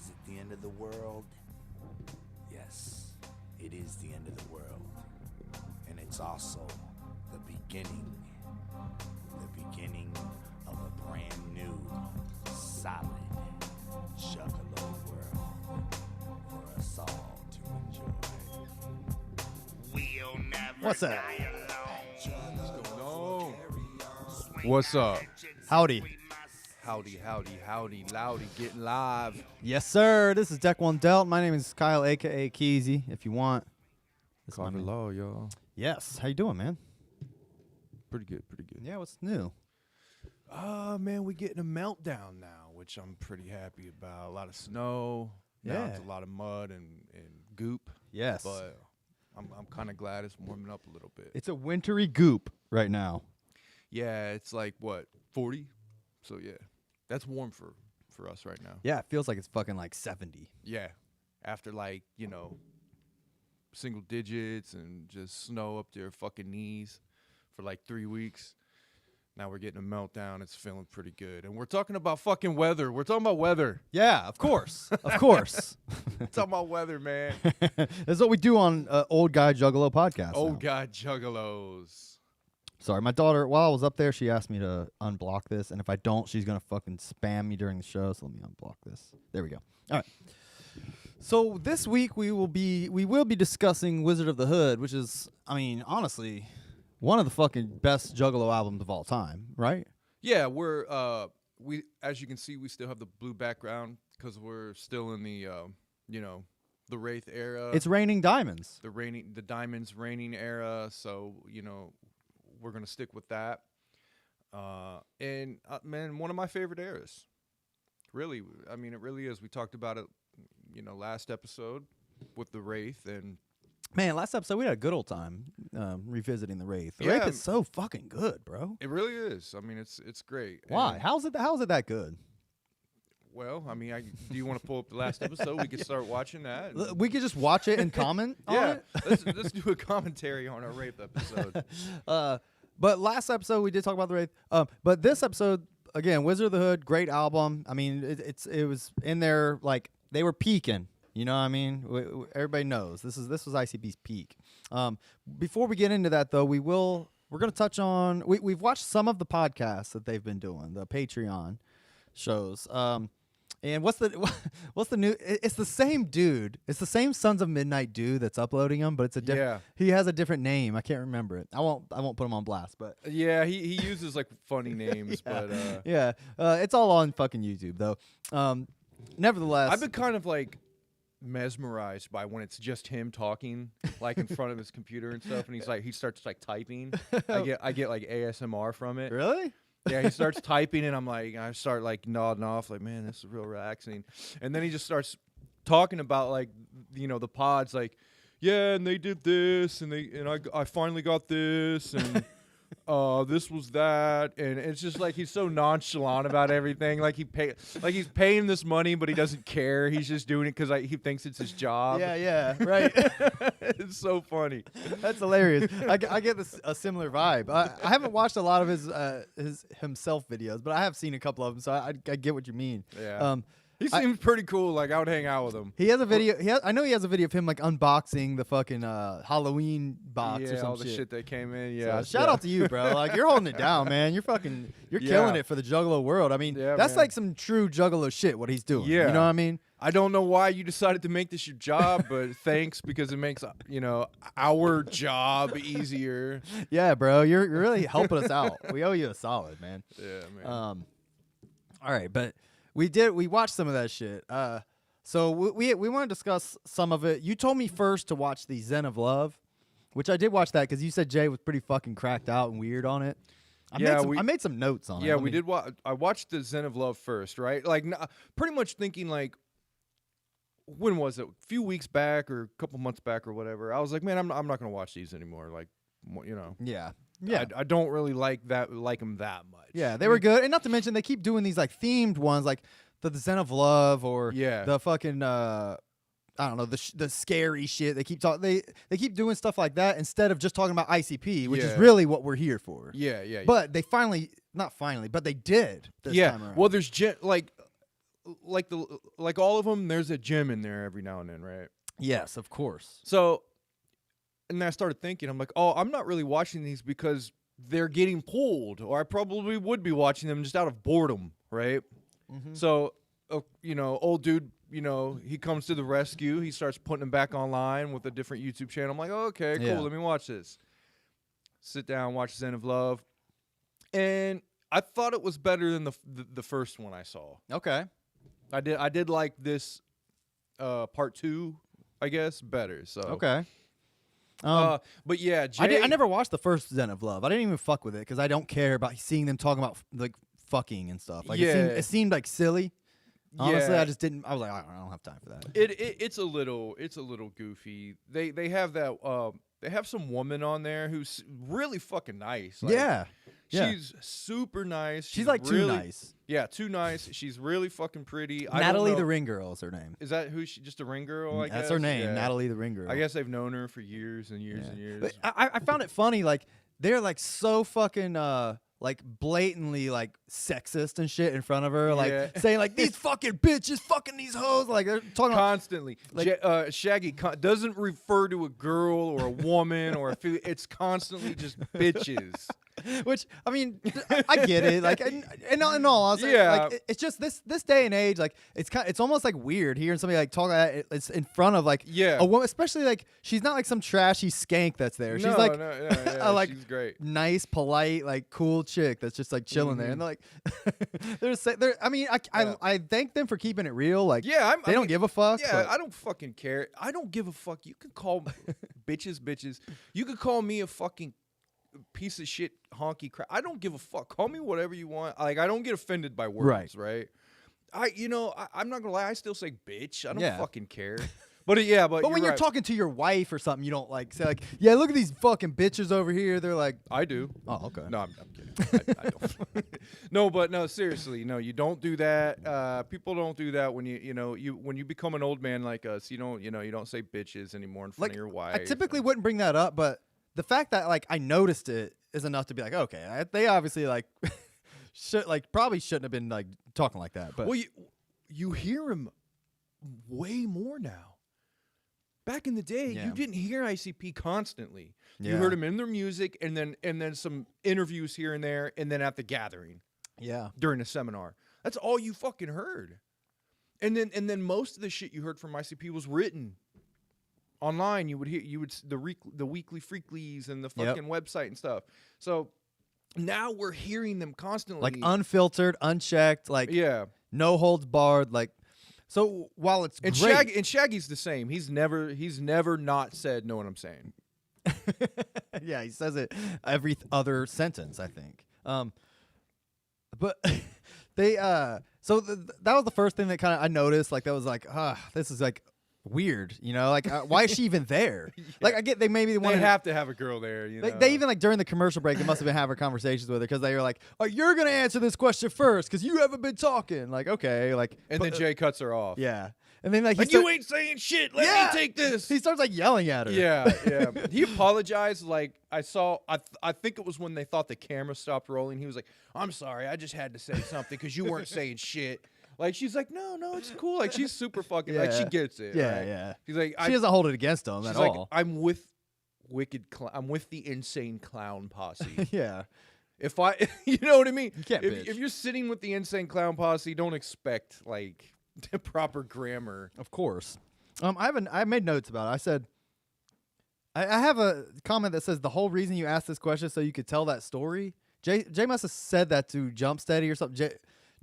Is it the end of the world? Yes, it is the end of the world. And it's also the beginning of a brand new, solid, juggalo world for us all to enjoy. We'll never What's that? die alone. What's going on? What's up? Howdy. Howdy, loudy, getting live. Yes, sir. This is Deck One Dealt. My name is Kyle, a.k.a. Keezy, if you want. This is my Common name. law, y'all. Yes. How you doing, man? Pretty good. Yeah, what's new? Man, we getting a meltdown now, which I'm pretty happy about. A lot of snow. Now Yeah. it's a lot of mud and goop. Yes. But I'm kind of glad it's warming up a little bit. It's a wintry goop right now. Yeah, it's like, what, 40? So, yeah. That's warm for us right now. Yeah, it feels like it's fucking like 70. Yeah. After, like, single digits and just snow up to your fucking knees for like 3 weeks. Now we're getting a meltdown. It's feeling pretty good. And we're talking about fucking weather. We're talking about weather. Yeah, of course. Of course. We're talking about weather, man. That's what we do on Old Guy Juggalo podcast. Oh, now. God, juggalos. Sorry, my daughter, while I was up there, she asked me to unblock this. And if I don't, she's going to fucking spam me during the show. So let me unblock this. There we go. All right. So this week we will be discussing Wizard of the Hood, which is, I mean, honestly, one of the fucking best Juggalo albums of all time, right? Yeah, we as you can see, we still have the blue background because we're still in the, the Wraith era. It's raining diamonds. The Diamonds raining era. So, we're going to stick with that. And, man, one of my favorite eras. Really, I mean, it really is. We talked about it, last episode with the Wraith. And Man, last episode we had a good old time revisiting the Wraith. The Yeah. Wraith is so fucking good, bro. it really is. I mean, it's great. Why? And, How's it that good? well, I mean, do you want to pull up the last episode? We could start watching that. We could just watch it and comment on Yeah, it. let's do a commentary on our Wraith episode. But last episode we did talk about the Wraith. But this episode, again, Wizard of the Hood, great album. I mean, it was in there, like, they were peaking. You know what I mean? Everybody knows this was ICP's peak. Before we get into that, though, we're going to touch on. We've watched some of the podcasts that they've been doing, the Patreon shows. And what's the new? It's the same dude. It's the same Sons of Midnight dude that's uploading them, but it's a different. Yeah. He has a different name. I can't remember it. I won't put him on blast, but Yeah, he uses like funny names, but yeah, it's all on fucking YouTube though. Nevertheless, I've been kind of like mesmerized by when it's just him talking like in front of his computer and stuff, and he starts like typing. I get like ASMR from it. really. Yeah, he starts typing, and I start like nodding off, like, man, this is real relaxing. And then he just starts talking about like, the pods, like, yeah, and they did this, and I finally got this, and this was that, and it's just like he's so nonchalant about everything, like he's paying this money, but he doesn't care. He's just doing it because he thinks it's his job. Yeah, right. It's so funny. That's hilarious. I get a similar vibe. I haven't watched a lot of his himself videos, but I have seen a couple of them, so I get what you mean. Yeah. He seems pretty cool. Like, I would hang out with him. He has a video. I know he has a video of him like unboxing the fucking Halloween box or Yeah, some all the shit that came in. So Yeah. shout out to you, bro. Like, you're holding it down, man. You're killing it for the Juggalo world. I mean, Yeah, that's man. like some true Juggalo shit. What he's doing. Yeah. You know what I mean? I don't know why you decided to make this your job, but thanks, because it makes our job easier. Yeah, bro. You're really helping us out. We owe you a solid, man. Yeah, man. All right, but we watched some of that shit. So we want to discuss some of it. You told me first to watch the Zen of Love, which I did watch that because you said Jay was pretty fucking cracked out and weird on it. I made some notes on it. Yeah, we did. I watched the Zen of Love first, right? Like, pretty much thinking like, when was it? A few weeks back or a couple months back or whatever. I was like, man, I'm not gonna watch these anymore. Like, Yeah. I don't really like them that much. Yeah, they were good, and not to mention they keep doing these like themed ones, like the Zen of Love or the fucking I don't know, the scary shit. They keep they keep doing stuff like that instead of just talking about ICP, which is really what we're here for. Yeah. But they finally, not finally, but they did this time around. Well, there's like all of them, there's a gem in there every now and then, right? Yes, of course. So, and then I started thinking, I'm like, oh, I'm not really watching these because they're getting pulled, or I probably would be watching them just out of boredom, right? Mm-hmm. So, old dude, he comes to the rescue. He starts putting them back online with a different YouTube channel. I'm like, oh, okay, cool. Yeah. Let me watch this. Sit down, watch Zen of Love, and I thought it was better than the first one I saw. Okay. I did like this part 2, I guess, better. So Okay. but yeah, Jay, I never watched the first Zen of Love. I didn't even fuck with it because I don't care about seeing them talking about like fucking and stuff. Like it seemed like silly. Honestly, Yeah. I just didn't. I was like, I don't have time for that. It's a little goofy. They have that they have some woman on there who's really fucking nice. Like, Yeah. She's super nice. She's like really, too nice. Yeah, too nice. She's really fucking pretty. Natalie the Ring Girl is her name. Is that who she? Just a ring girl? I guess That's her name, Yeah. Natalie the Ring Girl. I guess they've known her for years and years and years. But I found it funny, like they're like so fucking like blatantly like sexist and shit in front of her, like Yeah. saying like these fucking bitches fucking these hoes, like they're talking about, Constantly, like- Shaggy doesn't refer to a girl or a woman or a female. It's constantly just bitches. which I mean I get it, like and all honesty, Yeah. like it's just this day and age, like it's almost like weird hearing somebody like talk like that. It's in front of like Yeah. a woman, especially like she's not like some trashy skank that's there. She's No, like no, yeah, like she's great. nice, polite, like cool chick that's just like chilling there, and they're like, I mean, I thank them for keeping it real. Like, Yeah, they don't give a fuck. Yeah, but- I don't fucking care. I don't give a fuck. You can call bitches. You could call me a fucking piece of shit honky crap. I don't give a fuck. Call me whatever you want. Like, I don't get offended by words, right? I'm not gonna lie. I still say bitch. I don't Yeah. fucking care. But yeah, but when you're right. talking to your wife or something, you don't like say like, yeah, look at these fucking bitches over here. They're like, I do. oh, okay. No, I'm kidding. I don't. No, seriously, no, you don't do that. People don't do that when when you become an old man like us. You don't say bitches anymore in front Like, of your wife. I typically wouldn't bring that up, but the fact that like I noticed it is enough to be like, okay, they obviously like probably shouldn't have been like talking like that. But well, you hear him way more now. Back in the day, Yeah. you didn't hear ICP constantly. You Yeah. heard him in their music, and then some interviews here and there, and then at the gathering yeah, during a seminar. That's all you fucking heard. And then most of the shit you heard from ICP was written online. You would hear the weekly freaklies and the fucking website and stuff. So now we're hearing them constantly, like unfiltered, unchecked, like yeah. no holds barred, like. So while it's And great, Shaggy's the same. He's never not said know what I'm saying. yeah, he says it every other sentence, I think. But they so that was the first thing that kind of I noticed. Like that was like, this is like weird, like why is she even there? Like I get they They wanted have to have a girl there. they even like during the commercial break they must have been having conversations with her because they were like, oh, you're gonna answer this question first because you haven't been talking. Like okay, like and then Jay cuts her off. yeah, and then like, You ain't saying shit. Let me take this. He starts like yelling at her. Yeah. He apologized. Like I think it was when they thought the camera stopped rolling. He was like, "I'm sorry, I just had to say something because you weren't saying shit." Like she's like, no, it's cool. Like she's super fucking like she gets it. Yeah, right? yeah. She's like, She doesn't hold it against him she's at like, all. I'm with I'm with the insane clown posse. Yeah. If I, you know what I mean? You can't bitch. If you're sitting with the insane clown posse, don't expect like proper grammar. Of course. I made notes about it. I said, I have a comment that says the whole reason you asked this question is so you could tell that story. Jay must have said that to Jumpsteady or something.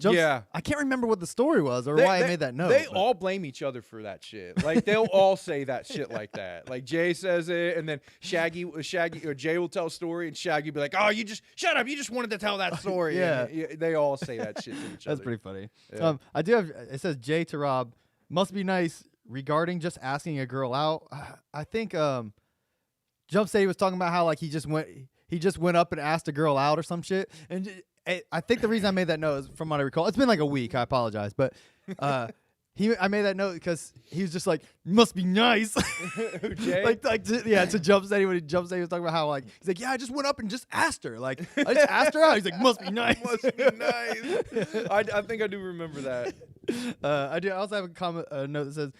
Yeah. I can't remember what the story was or why I made that note. They but- all blame each other for that shit. Like they'll all say that shit like that. Like Jay says it, and then Shaggy or Jay will tell a story, and Shaggy will be like, "Oh, you just shut up. You just wanted to tell that story." Yeah. And they all say that shit to each other. That's pretty funny. Yeah. I do have. It says Jay to Rob must be nice regarding just asking a girl out. I think Jumpsteady was talking about how like he just went up and asked a girl out or some shit, and I think the reason I made that note is from what I recall. It's been like a week. I apologize, but I made that note because he was just like, must be nice. Jay? To Jump Steady, when Jump Steady was talking about how like he's like, yeah, I just went up and just asked her. Like I just asked her out. He's like, must be nice. Must be nice. I think I do remember that. I do. I also have a note that says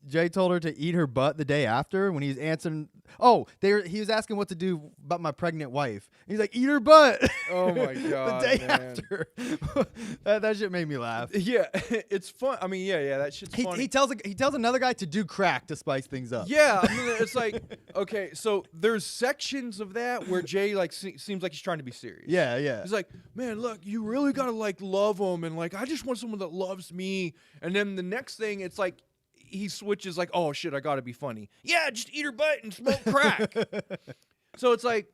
Jay told her to eat her butt the day after when he's answering. Oh, he was asking what to do about my pregnant wife. He's like, eat her butt. Oh my god, the day man. after. that shit made me laugh. Yeah, it's fun. I mean, yeah, that shit's funny. He tells another guy to do crack to spice things up. Yeah, I mean, it's like, okay, so there's sections of that where Jay like seems like he's trying to be serious. Yeah. He's like, man, look, you really gotta like love him, and like I just want someone that loves me. And then the next thing, it's like he switches like, oh shit, I gotta be funny. Yeah, just eat her butt and smoke crack. So it's like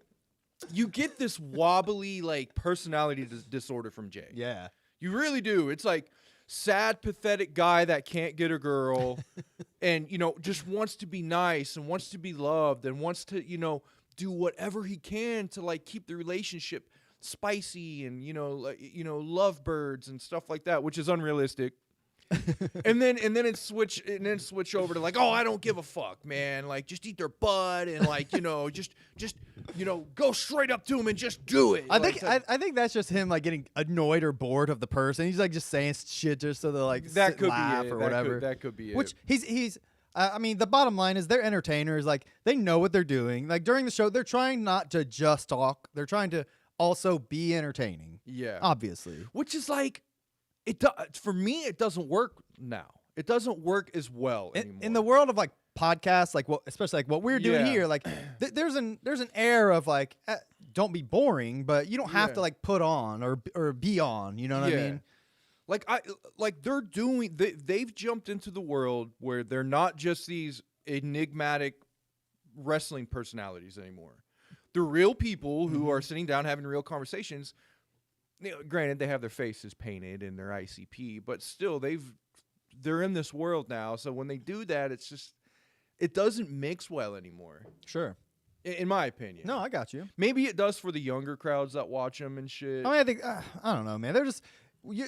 you get this wobbly like personality disorder from Jay. Yeah. You really do. It's like sad, pathetic guy that can't get a girl and, just wants to be nice and wants to be loved and wants to, do whatever he can to like keep the relationship spicy and, lovebirds and stuff like that, which is unrealistic. and then switch over to like, oh, I don't give a fuck, man. Like, just eat their butt and like, just go straight up to him and just do it. I think that's just him like getting annoyed or bored of the person. He's like just saying shit just so they like that could laugh be it. or whatever. That could be it. Which he's. I mean, the bottom line is they're entertainers. Like they know what they're doing. Like during the show, they're trying not to just talk. They're trying to also be entertaining. Yeah, obviously. Which is like. For me, it doesn't work now. It doesn't work as well anymore. In the world of like podcasts, like especially like what we're doing here, like there's an air of like don't be boring, but you don't have to like put on or be on. You know what I mean? They've jumped into the world where they're not just these enigmatic wrestling personalities anymore. They're real people who are sitting down having real conversations. Granted, they have their faces painted and their ICP, but still, they're in this world now. So when they do that, it doesn't mix well anymore. Sure, in my opinion. No, I got you. Maybe it does for the younger crowds that watch them and shit. I mean, I think I don't know, man.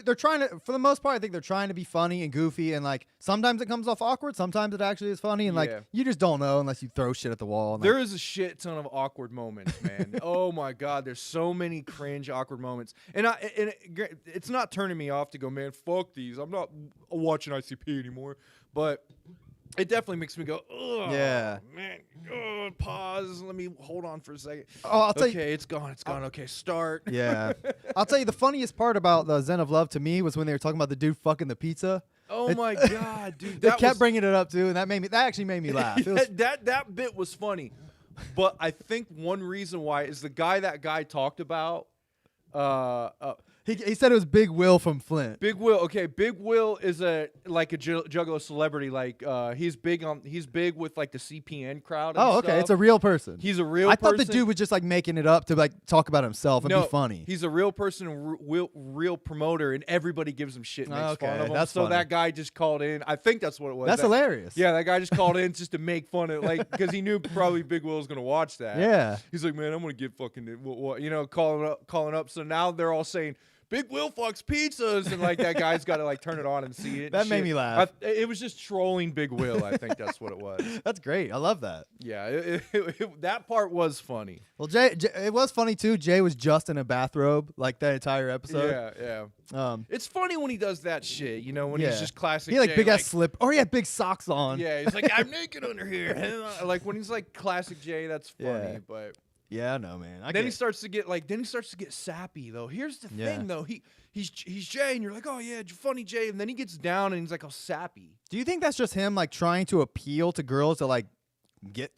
They're trying to, for the most part, I think they're trying to be funny and goofy, and like sometimes it comes off awkward, sometimes it actually is funny, and like you just don't know unless you throw shit at the wall. And, there is a shit ton of awkward moments, man. Oh my god, there's so many cringe awkward moments, and it's not turning me off to go, man, fuck these. I'm not watching ICP anymore, but it definitely makes me go, oh, yeah, man. Pause. Let me hold on for a second. Oh, I'll tell you. Okay, it's gone. Okay, start. Yeah. I'll tell you the funniest part about the Zen of Love to me was when they were talking about the dude fucking the pizza. Oh my god, dude! They kept bringing it up too, and that actually made me laugh. That bit was funny, but I think one reason why is the guy that guy talked about. He said it was Big Will from Flint. Big Will, okay. Big Will is a Juggalo celebrity. Like he's big with like the CPN crowd. And okay, stuff. It's a real person. He's a real. I person. thought the dude was just like making it up to like talk about himself and be funny. He's a real person, real promoter, and everybody gives him shit and makes fun of him. That's so funny. That guy just called in. I think that's what it was. That's hilarious. Yeah, that guy just called in just to make fun of because he knew probably Big Will was gonna watch that. Yeah. He's like, man, I'm gonna get fucking calling up. So now they're all saying, Big Will fucks pizzas, and like that guy's got to like turn it on and see it. That made me laugh. It was just trolling Big Will. I think that's what it was. That's great. I love that. Yeah, that part was funny. Well, Jay, it was funny too. Jay was just in a bathrobe like that entire episode. Yeah. It's funny when he does that shit. When he's just classic. He had Jay, big ass slip, or he had big socks on. Yeah, he's like, I'm naked under here. Like when he's like classic Jay, that's funny. But yeah, I know, man. Then he starts to get sappy though. Here's the thing though. He's Jay, and you're like, oh yeah, funny Jay, and then he gets down and he's like, oh, sappy. Do you think that's just him like trying to appeal to girls to like get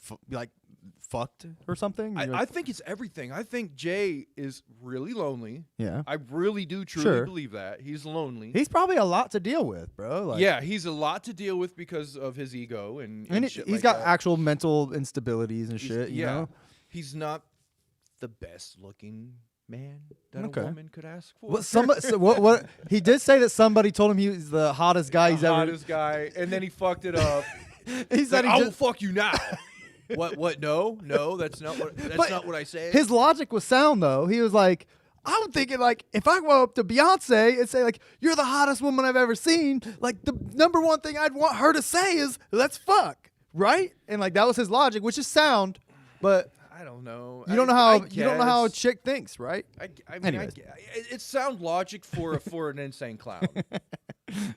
fucked or something? I think it's everything. I think Jay is really lonely. Yeah, I really do truly believe that he's lonely. He's probably a lot to deal with, bro. Like, yeah, he's a lot to deal with because of his ego and shit he's like got that. actual mental instabilities and shit. You know, he's not the best looking man that a woman could ask for. What he did say that somebody told him he was the hottest guy he's ever. Hottest guy, and then he fucked it up. He said, like, "I will fuck you now." What? No, that's not what. That's not what I said. His logic was sound though. He was like, I'm thinking like if I go up to Beyonce and say like you're the hottest woman I've ever seen, like the number one thing I'd want her to say is let's fuck, right? And like that was his logic, which is sound, but I don't know. you don't know how a chick thinks, right? I mean, Anyways. it sound logic for an insane clown.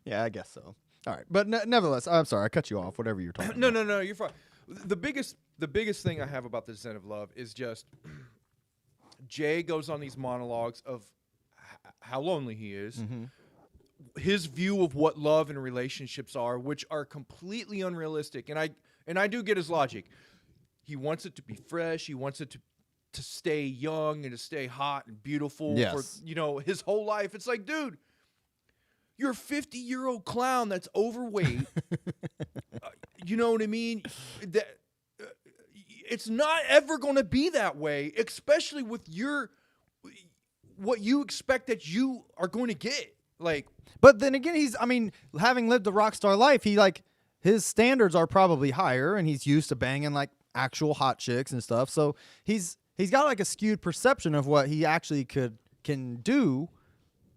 Yeah, I guess so. All right, but nevertheless, I'm sorry I cut you off. Whatever you're talking. about. No, you're fine. The biggest thing I have about the Zen of Love is just Jay goes on these monologues of how lonely he is, his view of what love and relationships are, which are completely unrealistic. And I do get his logic. He wants it to be fresh. He wants it to stay young and to stay hot and beautiful for his whole life. It's like, dude, you're a 50-year-old clown that's overweight. You know what I mean? That it's not ever going to be that way, especially with what you expect that you are going to get. Like, but then again, having lived a rock star life, his standards are probably higher, and he's used to banging like actual hot chicks and stuff. So he's got like a skewed perception of what he actually can do.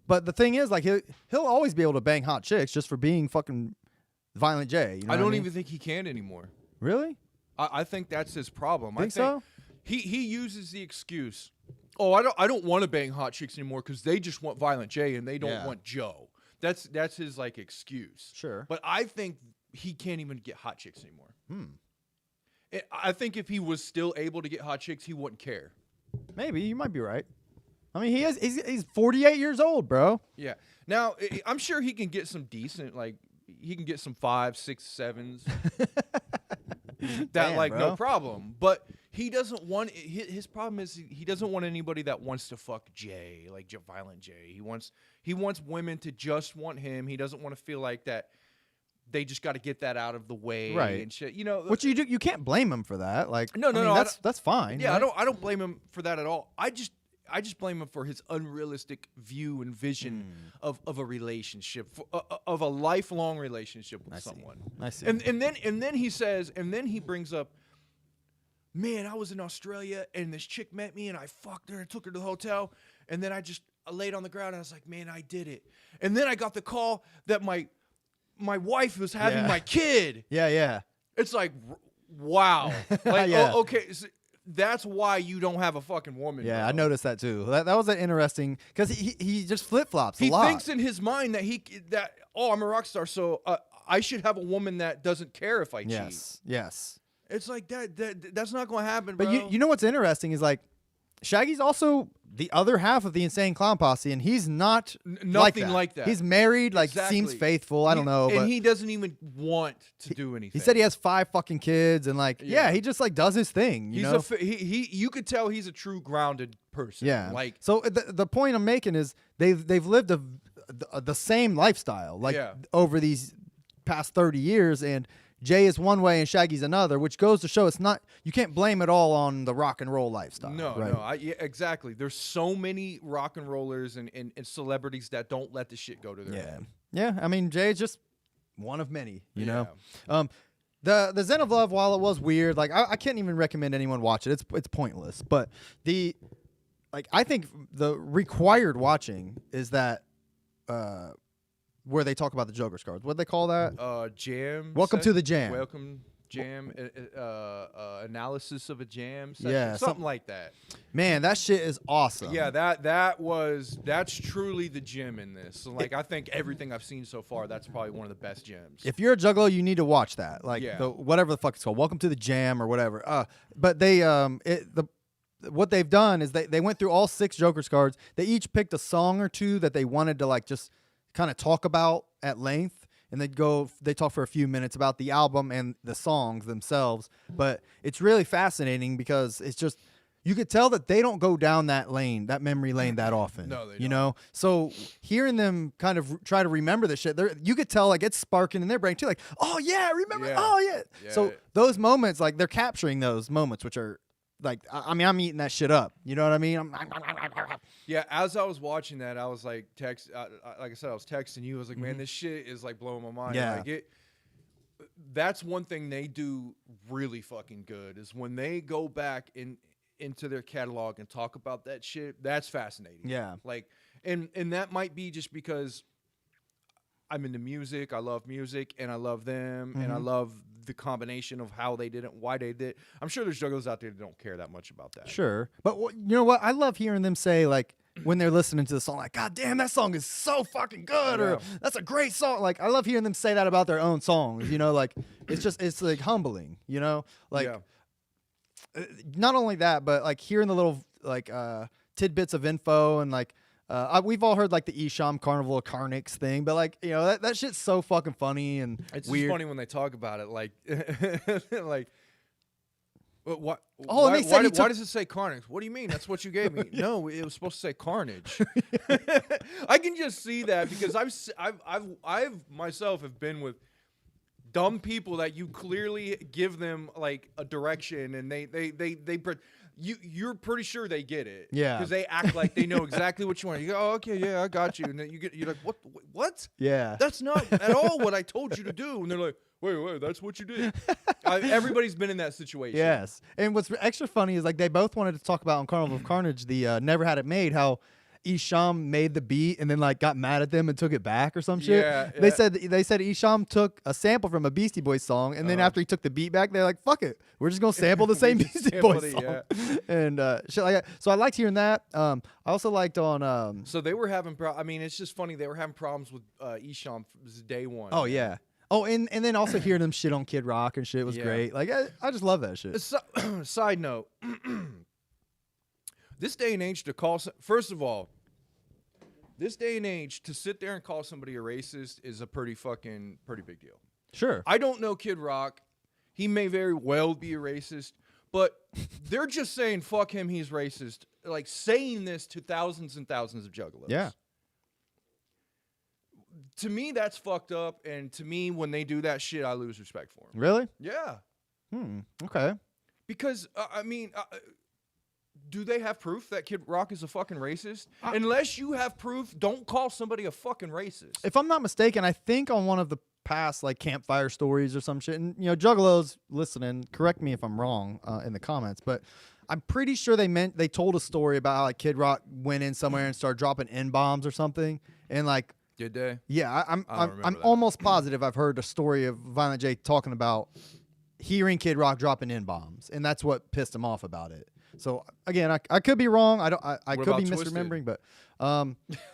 But the thing is, like he'll always be able to bang hot chicks just for being fucking Violent J. You know I don't what even think he can anymore. Really? I think that's his problem. Think so? He uses the excuse, oh, I don't want to bang hot chicks anymore because they just want Violent J and they don't want Joe. That's his like excuse. Sure. But I think he can't even get hot chicks anymore. I think if he was still able to get hot chicks, he wouldn't care. Maybe you might be right. I mean, he's 48 years old, bro. Yeah. Now I'm sure he can get some decent, like he can get some 5, 6, 7s. Damn, bro. No problem. But he doesn't want. His problem is he doesn't want anybody that wants to fuck Jay, like Violent J. He wants women to just want him. He doesn't want to feel like that. They just got to get that out of the way, right? And shit. You know, which you do. You can't blame him for that. Like, no. That's fine. Yeah, right? I don't blame him for that at all. I just blame him for his unrealistic view and vision of a relationship, of a lifelong relationship with someone. I see. And then he says, and then he brings up, man, I was in Australia and this chick met me and I fucked her and took her to the hotel, and then I laid on the ground and I was like, man, I did it. And then I got the call that my wife was having my kid. Yeah. It's like, wow. Like, Yeah. Okay. So that's why you don't have a fucking woman. Yeah, bro. I noticed that too. That was an interesting because he just flip flops a lot. He thinks in his mind that I'm a rock star, so I should have a woman that doesn't care if I cheat. Yes. It's like that's not going to happen, But bro. you know what's interesting is like Shaggy's also the other half of the Insane Clown Posse, and he's not nothing like that. He's married, like Exactly. seems faithful. I don't know, and but he doesn't even want to do anything. he said he has 5 fucking kids, and like he just like does his thing. You know, you could tell he's a true grounded person. yeah. Like so, the point I'm making is they've lived the same lifestyle like over these past 30 years, and Jay is one way and Shaggy's another, which goes to show you can't blame it all on the rock and roll lifestyle. No, right? Exactly. There's so many rock and rollers and celebrities that don't let the shit go to their head. Yeah. I mean, Jay's just one of many, you know. The Zen of Love, while it was weird, like I can't even recommend anyone watch it. It's pointless. But I think the required watching is that where they talk about the Joker's cards. What do they call that? Jam. Welcome to the jam. Welcome jam. Analysis of a jam session. Yeah, something like that. Man, that shit is awesome. Yeah, that's truly the gem in this. So I think everything I've seen so far, that's probably one of the best gems. If you're a juggalo, you need to watch that. Whatever the fuck it's called. Welcome to the jam or whatever. But they what they've done is they went through all 6 Joker's cards. They each picked a song or two that they wanted to like just kind of talk about at length, and they talk for a few minutes about the album and the songs themselves. But it's really fascinating because it's just you could tell that they don't go down that memory lane that often. No, they don't. You know, so hearing them kind of try to remember this shit, you could tell like it's sparking in their brain too. Like, oh yeah, remember? Yeah. Oh yeah. Yeah. So those moments, like they're capturing those moments, which are like, I mean, I'm eating that shit up. You know what I mean? Yeah, as I was watching that, I was like, like I said, I was texting you. I was like, man, this shit is like blowing my mind. Yeah. That's one thing they do really fucking good is when they go back and into their catalog and talk about that shit, that's fascinating. Yeah. Like, and that might be just because I'm into music, I love music, and I love them, and I love the combination of how they did it, why they did. I'm sure there's jugglers out there that don't care that much about that. Sure. But you know what? I love hearing them say, like, when they're listening to the song, like, God damn, that song is so fucking good, or that's a great song. Like, I love hearing them say that about their own songs, you know, like, it's like humbling, you know? Like, not only that, but like hearing the little, like, tidbits of info and like, we've all heard like the Isham Carnival of Carnix thing, but like, you know, that shit's so fucking funny and it's weird. Just funny when they talk about it, like, like, what? Oh, why, and they said why does it say Carnage? What do you mean? That's what you gave me. No, it was supposed to say Carnage. I can just see that because I've myself have been with dumb people that you clearly give them like a direction and you're pretty sure they get it. Yeah. Because they act like they know exactly what you want. You go, oh, okay, yeah, I got you. And then you're like, what? Yeah. That's not at all what I told you to do. And they're like, wait, that's what you did. Everybody's been in that situation. Yes. And what's extra funny is like they both wanted to talk about on Carnival of Carnage, the Never Had It Made, how Isham made the beat and then like got mad at them and took it back or some shit. Yeah, They said Isham took a sample from a Beastie Boys song and then after he took the beat back, they're like, fuck it, we're just gonna sample the same Beastie Boys song. And shit like that. So I liked hearing that. I also liked on So they were having I mean, it's just funny, they were having problems with Isham day one. Oh yeah. Oh, and then also hearing them shit on Kid Rock and shit was great. Like I just love that shit. Side note, this day and age to call first of all, this day and age to sit there and call somebody a racist is a pretty big deal. Sure. I don't know Kid Rock. He may very well be a racist, but they're just saying fuck him, he's racist. Like saying this to thousands and thousands of juggalos. Yeah. To me, that's fucked up, and to me, when they do that shit, I lose respect for them. Really? Yeah. Okay. Because, I mean, do they have proof that Kid Rock is a fucking racist? Unless you have proof, don't call somebody a fucking racist. If I'm not mistaken, I think on one of the past like campfire stories or some shit, and you know, juggalos listening, correct me if I'm wrong in the comments, but I'm pretty sure they told a story about how like Kid Rock went in somewhere and started dropping N-bombs or something, and like. Did they? Yeah, I'm almost positive I've heard a story of Violent J talking about hearing Kid Rock dropping N-bombs, and that's what pissed him off about it. So again, I could be wrong. I could be misremembering, but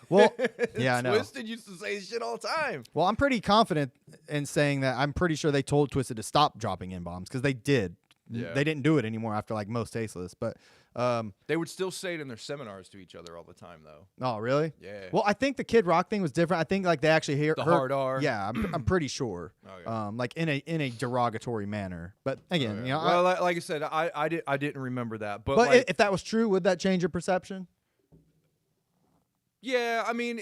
well, yeah, I know. Twisted used to say shit all the time. Well, I'm pretty confident in saying that I'm pretty sure they told Twisted to stop dropping N-bombs because they did. Yeah. They didn't do it anymore after like Most Tasteless, but they would still say it in their seminars to each other all the time, though. Oh, really? Yeah. Well, I think the Kid Rock thing was different. I think like they actually heard hard R. Yeah, I'm pretty sure. Oh, yeah. Like in a derogatory manner. But again, Oh, yeah. you know, well, like I said, I didn't remember that, but like, like, if that was true, would that change your perception? yeah, I mean,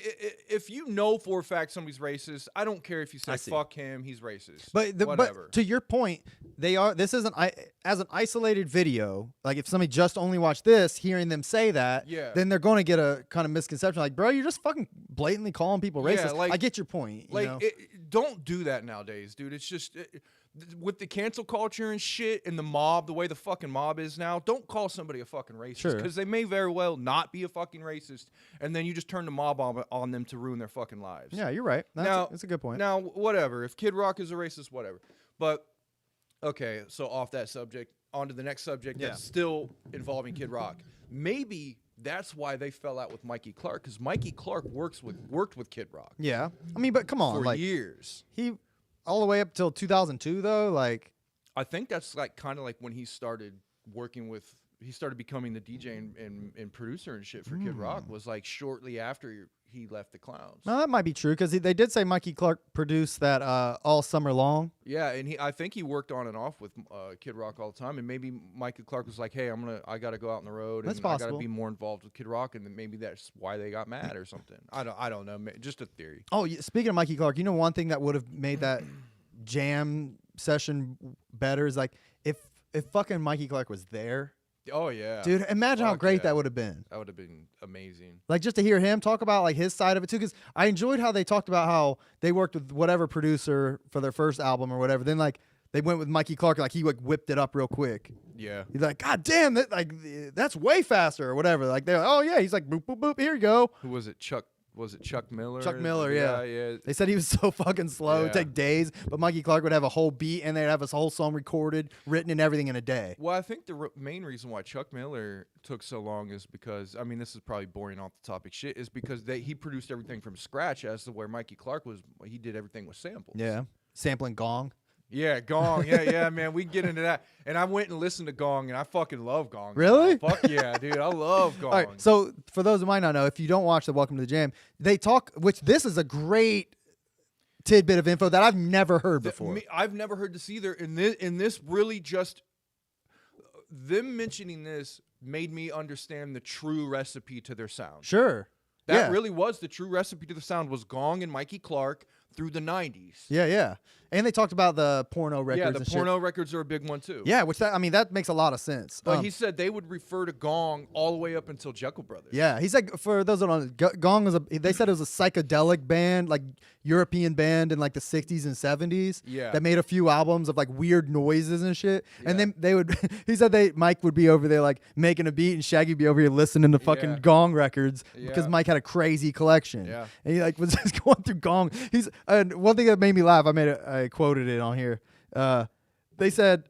if you know for a fact somebody's racist, I don't care if you say see. fuck him, he's racist. But whatever. But to your point, this isn't as an isolated video. Like if somebody just only watched this, hearing them say that, then they're going to get a kind of misconception. Like, bro, you're just fucking blatantly calling people racist. Yeah, like, I get your point. Like, you know? don't do that nowadays, dude. It's just with the cancel culture and shit and the mob, the way the fucking mob is now. Don't call somebody a fucking racist because they may very well not be a fucking racist, and then you just turn the mob on them to ruin their fucking lives. Yeah, you're right. That's a good point. Now, whatever. If Kid Rock is a racist, whatever. But okay, so off that subject, on to the next subject that's still involving Kid Rock. Maybe that's why they fell out with Mikey Clark, because Mikey Clark worked with Kid Rock. Yeah, I mean, but come on, for like years. He all the way up till 2002 though. Like, I think that's like kind of like when he started working with. He started becoming the DJ and producer and shit for Kid Rock. Was like shortly after he left the Clowns. No, that might be true because they did say Mikey Clark produced that all summer long. Yeah, and I think he worked on and off with Kid Rock all the time, and maybe Mikey Clark was like, "Hey, I got to go out on the road, and I got to be more involved with Kid Rock," and then maybe that's why they got mad or something. I don't know, just a theory. Oh, speaking of Mikey Clark, you know one thing that would have made that jam session better is like if fucking Mikey Clark was there. Oh yeah, dude! Imagine how great that would have been. That would have been amazing. Like just to hear him talk about like his side of it too, because I enjoyed how they talked about how they worked with whatever producer for their first album or whatever. Then like they went with Mikey Clark, like he like whipped it up real quick. Yeah. He's like, God damn, that's way faster or whatever. Like they're like, oh yeah, he's like, boop boop boop, here you go. Who was it? Chuck Miller? Chuck Miller, yeah. Yeah. They said he was so fucking slow, it'd Yeah. take days, but Mikey Clark would have a whole beat and they'd have his whole song recorded, written, and everything in a day. Well, I think the main reason why Chuck Miller took so long is because, I mean, this is probably boring off the topic shit, is because he produced everything from scratch, as to where Mikey Clark he did everything with samples. Yeah, sampling Gong. Yeah, Gong. Yeah, man. We can get into that. And I went and listened to Gong, and I fucking love Gong. Really? Fuck yeah, dude. I love Gong. All right, so for those who might not know, if you don't watch the Welcome to the Jam, they talk, which this is a great tidbit of info that I've never heard before. I've never heard this either. And this really just, them mentioning this made me understand the true recipe to their sound. Sure. That really was the true recipe to the sound, was Gong and Mikey Clark through the 90s. Yeah. And they talked about the porno records. Yeah, the and porno shit. records are a big one too. Yeah, that makes a lot of sense. But he said they would refer to Gong all the way up until Jekyll Brothers. Yeah, he said, for those that don't know, Gong was they said it was a psychedelic band, like European band in like the 60s and 70s. Yeah. That made a few albums of like weird noises and shit. Yeah. And then they would, he said Mike would be over there like making a beat and Shaggy would be over here listening to fucking Yeah. Gong records because Yeah. Mike had a crazy collection. Yeah. And he like was just going through Gong. And one thing that made me laugh, I quoted it on here. They said,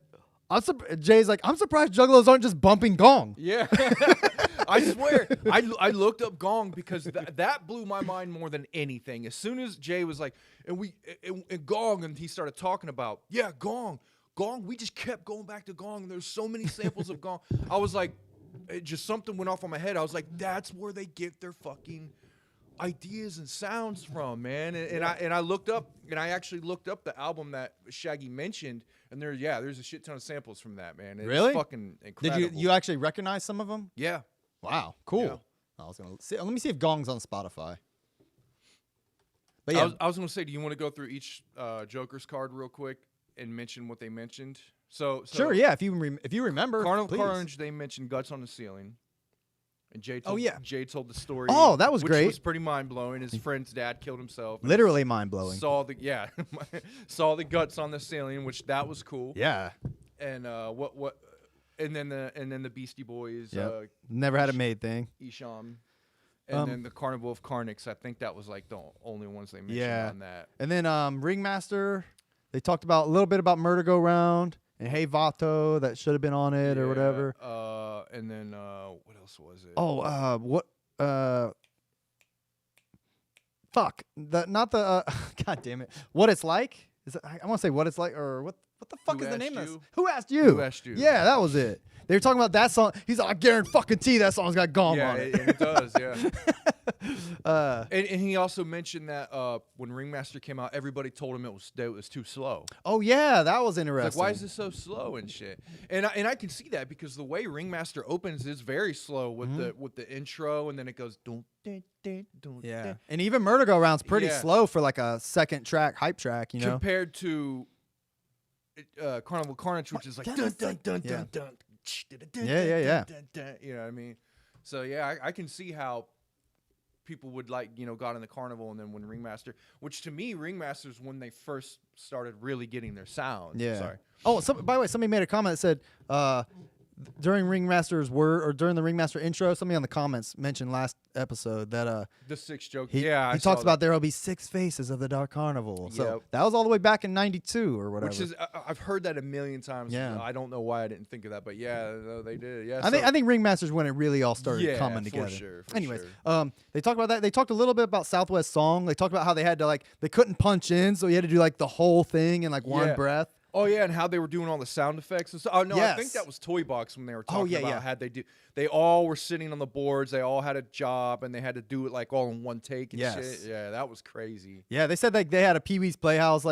Jay's like, I'm surprised juggalos aren't just bumping Gong. Yeah. I swear, I looked up Gong because that blew my mind more than anything. As soon as Jay was like, and Gong, and he started talking about, yeah, Gong, we just kept going back to Gong. There's so many samples of Gong. I was like, just something went off on my head. I was like, that's where they get their fucking ideas and sounds from, man. And I looked up, and I actually looked up the album that Shaggy mentioned, and there's a shit ton of samples from that, man. It's Really? fucking incredible. Did you actually recognize some of them? Yeah. Wow, cool. Yeah. I was gonna see. Let me see if Gong's on Spotify. But yeah, I was going to say, do you want to go through each Joker's card real quick and mention what they mentioned? So sure. Yeah, if you remember, Carnival please. Carnage, they mentioned Guts on the Ceiling. And Jay told the story. Oh, that was which great. was pretty mind blowing. His friend's dad killed himself. Literally mind blowing. Saw the guts on the ceiling, which that was cool. Yeah. And and then the Beastie Boys. Yep. Never had a made thing. Isham. And then the Carnival of Carnix. I think that was like the only ones they mentioned on that. And then Ringmaster, they talked about a little bit about Murder Go Round and Hey Vato that should have been on it or whatever. And then what else was it? Oh, what? Fuck. God damn it. What It's Like? I want to say What It's Like, or what the fuck Who is the name Asked of this? You? Who Asked You? Who Asked You? Yeah, that was it. They were talking about that song. He's like, I guarantee that song's got Gong on it. It does, yeah. And he also mentioned that when Ringmaster came out, everybody told him it was too slow. Oh yeah, that was It's interesting. like, why is this so slow and shit? And I can see that because the way Ringmaster opens is very slow with the intro, and then it goes dun, dun, dun, dun, Yeah, dun. and even Murder Go Round's pretty Yeah. slow for like a second track, hype track, you know. Compared to Carnival Carnage, which is like dun dun dun Yeah. dun dun. Yeah. You know what I mean? So yeah, I can see how people would got in the Carnival, and then when Ringmaster, which to me Ringmaster's when they first started really getting their sound. Yeah. Sorry. Oh, by the way, somebody made a comment that said during during the Ringmaster intro, somebody on the comments mentioned last episode that The Six Joke. he I talks saw about there will be 6 faces of the Dark Carnival. So Yep. that was all the way back in '92 or whatever. Which is I've heard that a million times. Yeah. I don't know why I didn't think of that, but yeah, no, they did. Yeah. I think Ringmaster's when it really all started Yeah, coming for together. sure, for Anyways, sure. they talked about that. They talked a little bit about Southwest Song. They talked about how they had to they couldn't punch in, so you had to do the whole thing in one Yeah. breath. Oh yeah, and how they were doing all the sound effects and stuff. Oh no, I think Yes. that was Toy Box when they were talking yeah, about yeah. they all were sitting on the boards, they all had a job, and they had to do it all in one take and Yes. shit. Yeah, that was crazy. Yeah, they said they had a Pee Wee's Playhouse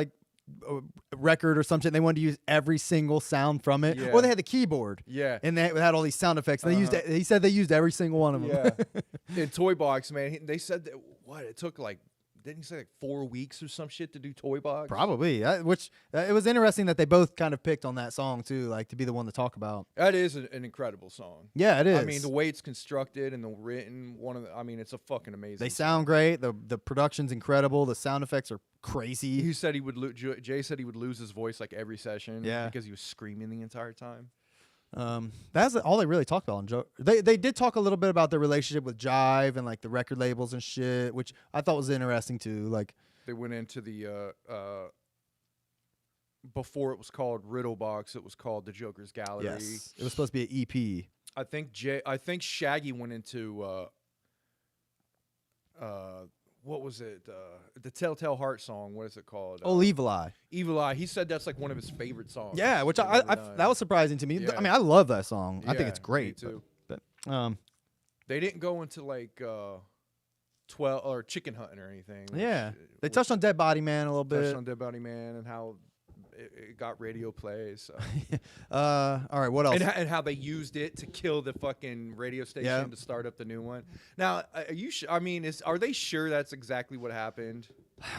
record or something. They wanted to use every single sound from it, Yeah. or they had the keyboard. Yeah. And they had all these sound effects. And he said they used every single one of them. Yeah. In Toy Box, man, they said that it took didn't he say like 4 weeks or some shit to do Toy Box? Probably. Which it was interesting that they both kind of picked on that song too, like to be the one to talk about. That is an incredible song. Yeah, it is. I mean, the way it's constructed and the written, I mean, it's a fucking amazing. They song. sound great. The production's incredible. The sound effects are crazy. He said he would. Jay said he would lose his voice like every session. Yeah. Because he was screaming the entire time. That's all they really talked about on Joe. They did talk a little bit about their relationship with Jive and like the record labels and shit, which I thought was interesting too. Like they went into the before it was called Riddle Box, it was called the Joker's Gallery. yes, it was supposed to be an EP. I think Shaggy went into what was it? The Telltale Heart song. What is it called? Oh, Evil Eye. Evil Eye. He said that's like one of his favorite songs. Yeah, which that that was surprising to me. Yeah. I mean, I love that song. I think Yeah, it's great. me too. But They didn't go into like 12 or chicken hunting or anything. yeah, they which touched on Dead Body Man a little bit. touched on Dead Body Man and how it got radio plays. So. All right, what else? And how they used it to kill the fucking radio station Yeah. to start up the new one. Now, are you? I mean, are they sure that's exactly what happened?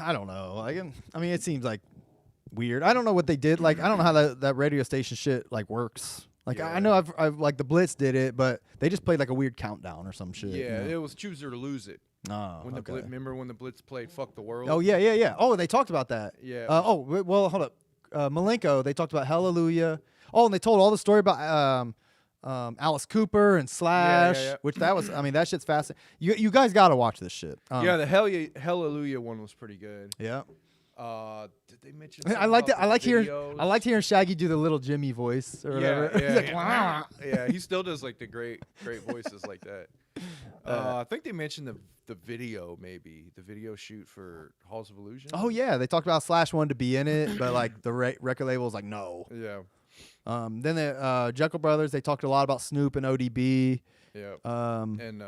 I don't know. I mean, it seems like weird. I don't know what they did. Like, I don't know how that radio station shit like works. Like, I know I've like the Blitz did it, but they just played like a weird countdown or some shit. Yeah, you know? it was Choose It or Lose It. Oh, When the okay. Blitz, remember when the Blitz played "Fuck the World"? Oh yeah. Oh, they talked about that. Yeah. Well, hold up. Malenko, they talked about Hallelujah. Oh, and they told all the story about Alice Cooper and Slash, yeah. which that was. I mean, that shit's fascinating. You guys got to watch this shit. Yeah, the Hallelujah one was pretty good. Yeah. Did they mention? I liked it. I like hearing Shaggy do the little Jimmy voice or whatever. Yeah, He's like, "Wah." yeah, he still does like the great voices like that. I think they mentioned the video, maybe the video shoot for Halls of Illusion. Oh yeah, they talked about Slash wanted to be in it, but like the record label was like no. Yeah, Then the Jekyll Brothers, they talked a lot about Snoop and ODB. yeah. And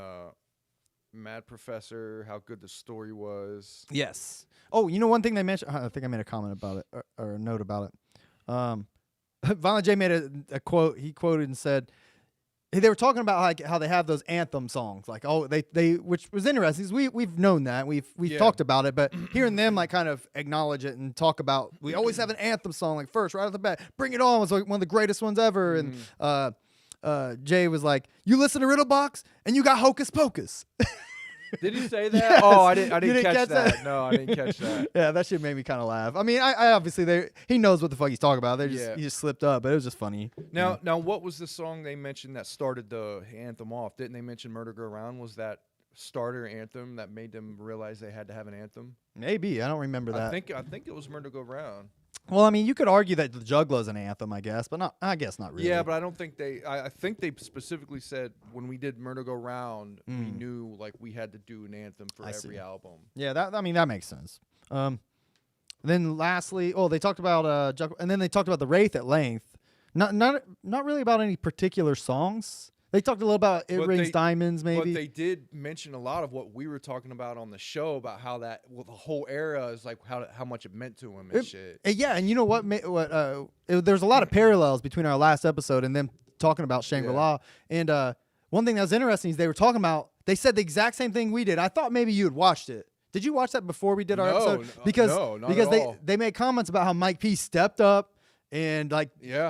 Mad Professor, how good the story was. Yes. Oh, you know one thing they mentioned. I think I made a comment about it or a note about it. Violent J made a quote. He quoted and said they were talking about like how they have those anthem songs, like they which was interesting. 'Cause we've known that we've talked about it, but hearing them like kind of acknowledge it and talk about we always have an anthem song like first right off the bat. Bring It On was like one of the greatest ones ever, and Jay was like, "You listen to Riddle Box and you got Hocus Pocus." Did he say that? Yes. Oh, I You didn't didn't catch catch that. that? No, I didn't catch that. Yeah, that shit made me kind of laugh. I mean, I obviously he knows what the fuck he's talking about. Yeah. He just slipped up, but it was just funny. Now, what was the song they mentioned that started the anthem off? Didn't they mention "Murder Go Round"? Was that starter anthem that made them realize they had to have an anthem? Maybe I don't remember that. I think it was "Murder Go Round." Well, I mean, you could argue that the Jugglow's an anthem, I guess, but not. I guess not really. Yeah, but I don't think they. I think they specifically said when we did "Murder Go Round," we knew like we had to do an anthem for every album. Yeah, that makes sense. Then lastly, they talked about Juggle, and then they talked about the Wraith at length. Not really about any particular songs. They talked a little about It Rings Diamonds, maybe. But they did mention a lot of what we were talking about on the show about how the whole era is like how much it meant to him and shit. Yeah, and you know what? There's a lot of parallels between our last episode and them talking about Shangri-La. And one thing that was interesting is they said the exact same thing we did. I thought maybe you had watched it. Did you watch that before we did our episode? Because not at all. they made comments about how Mike P stepped up and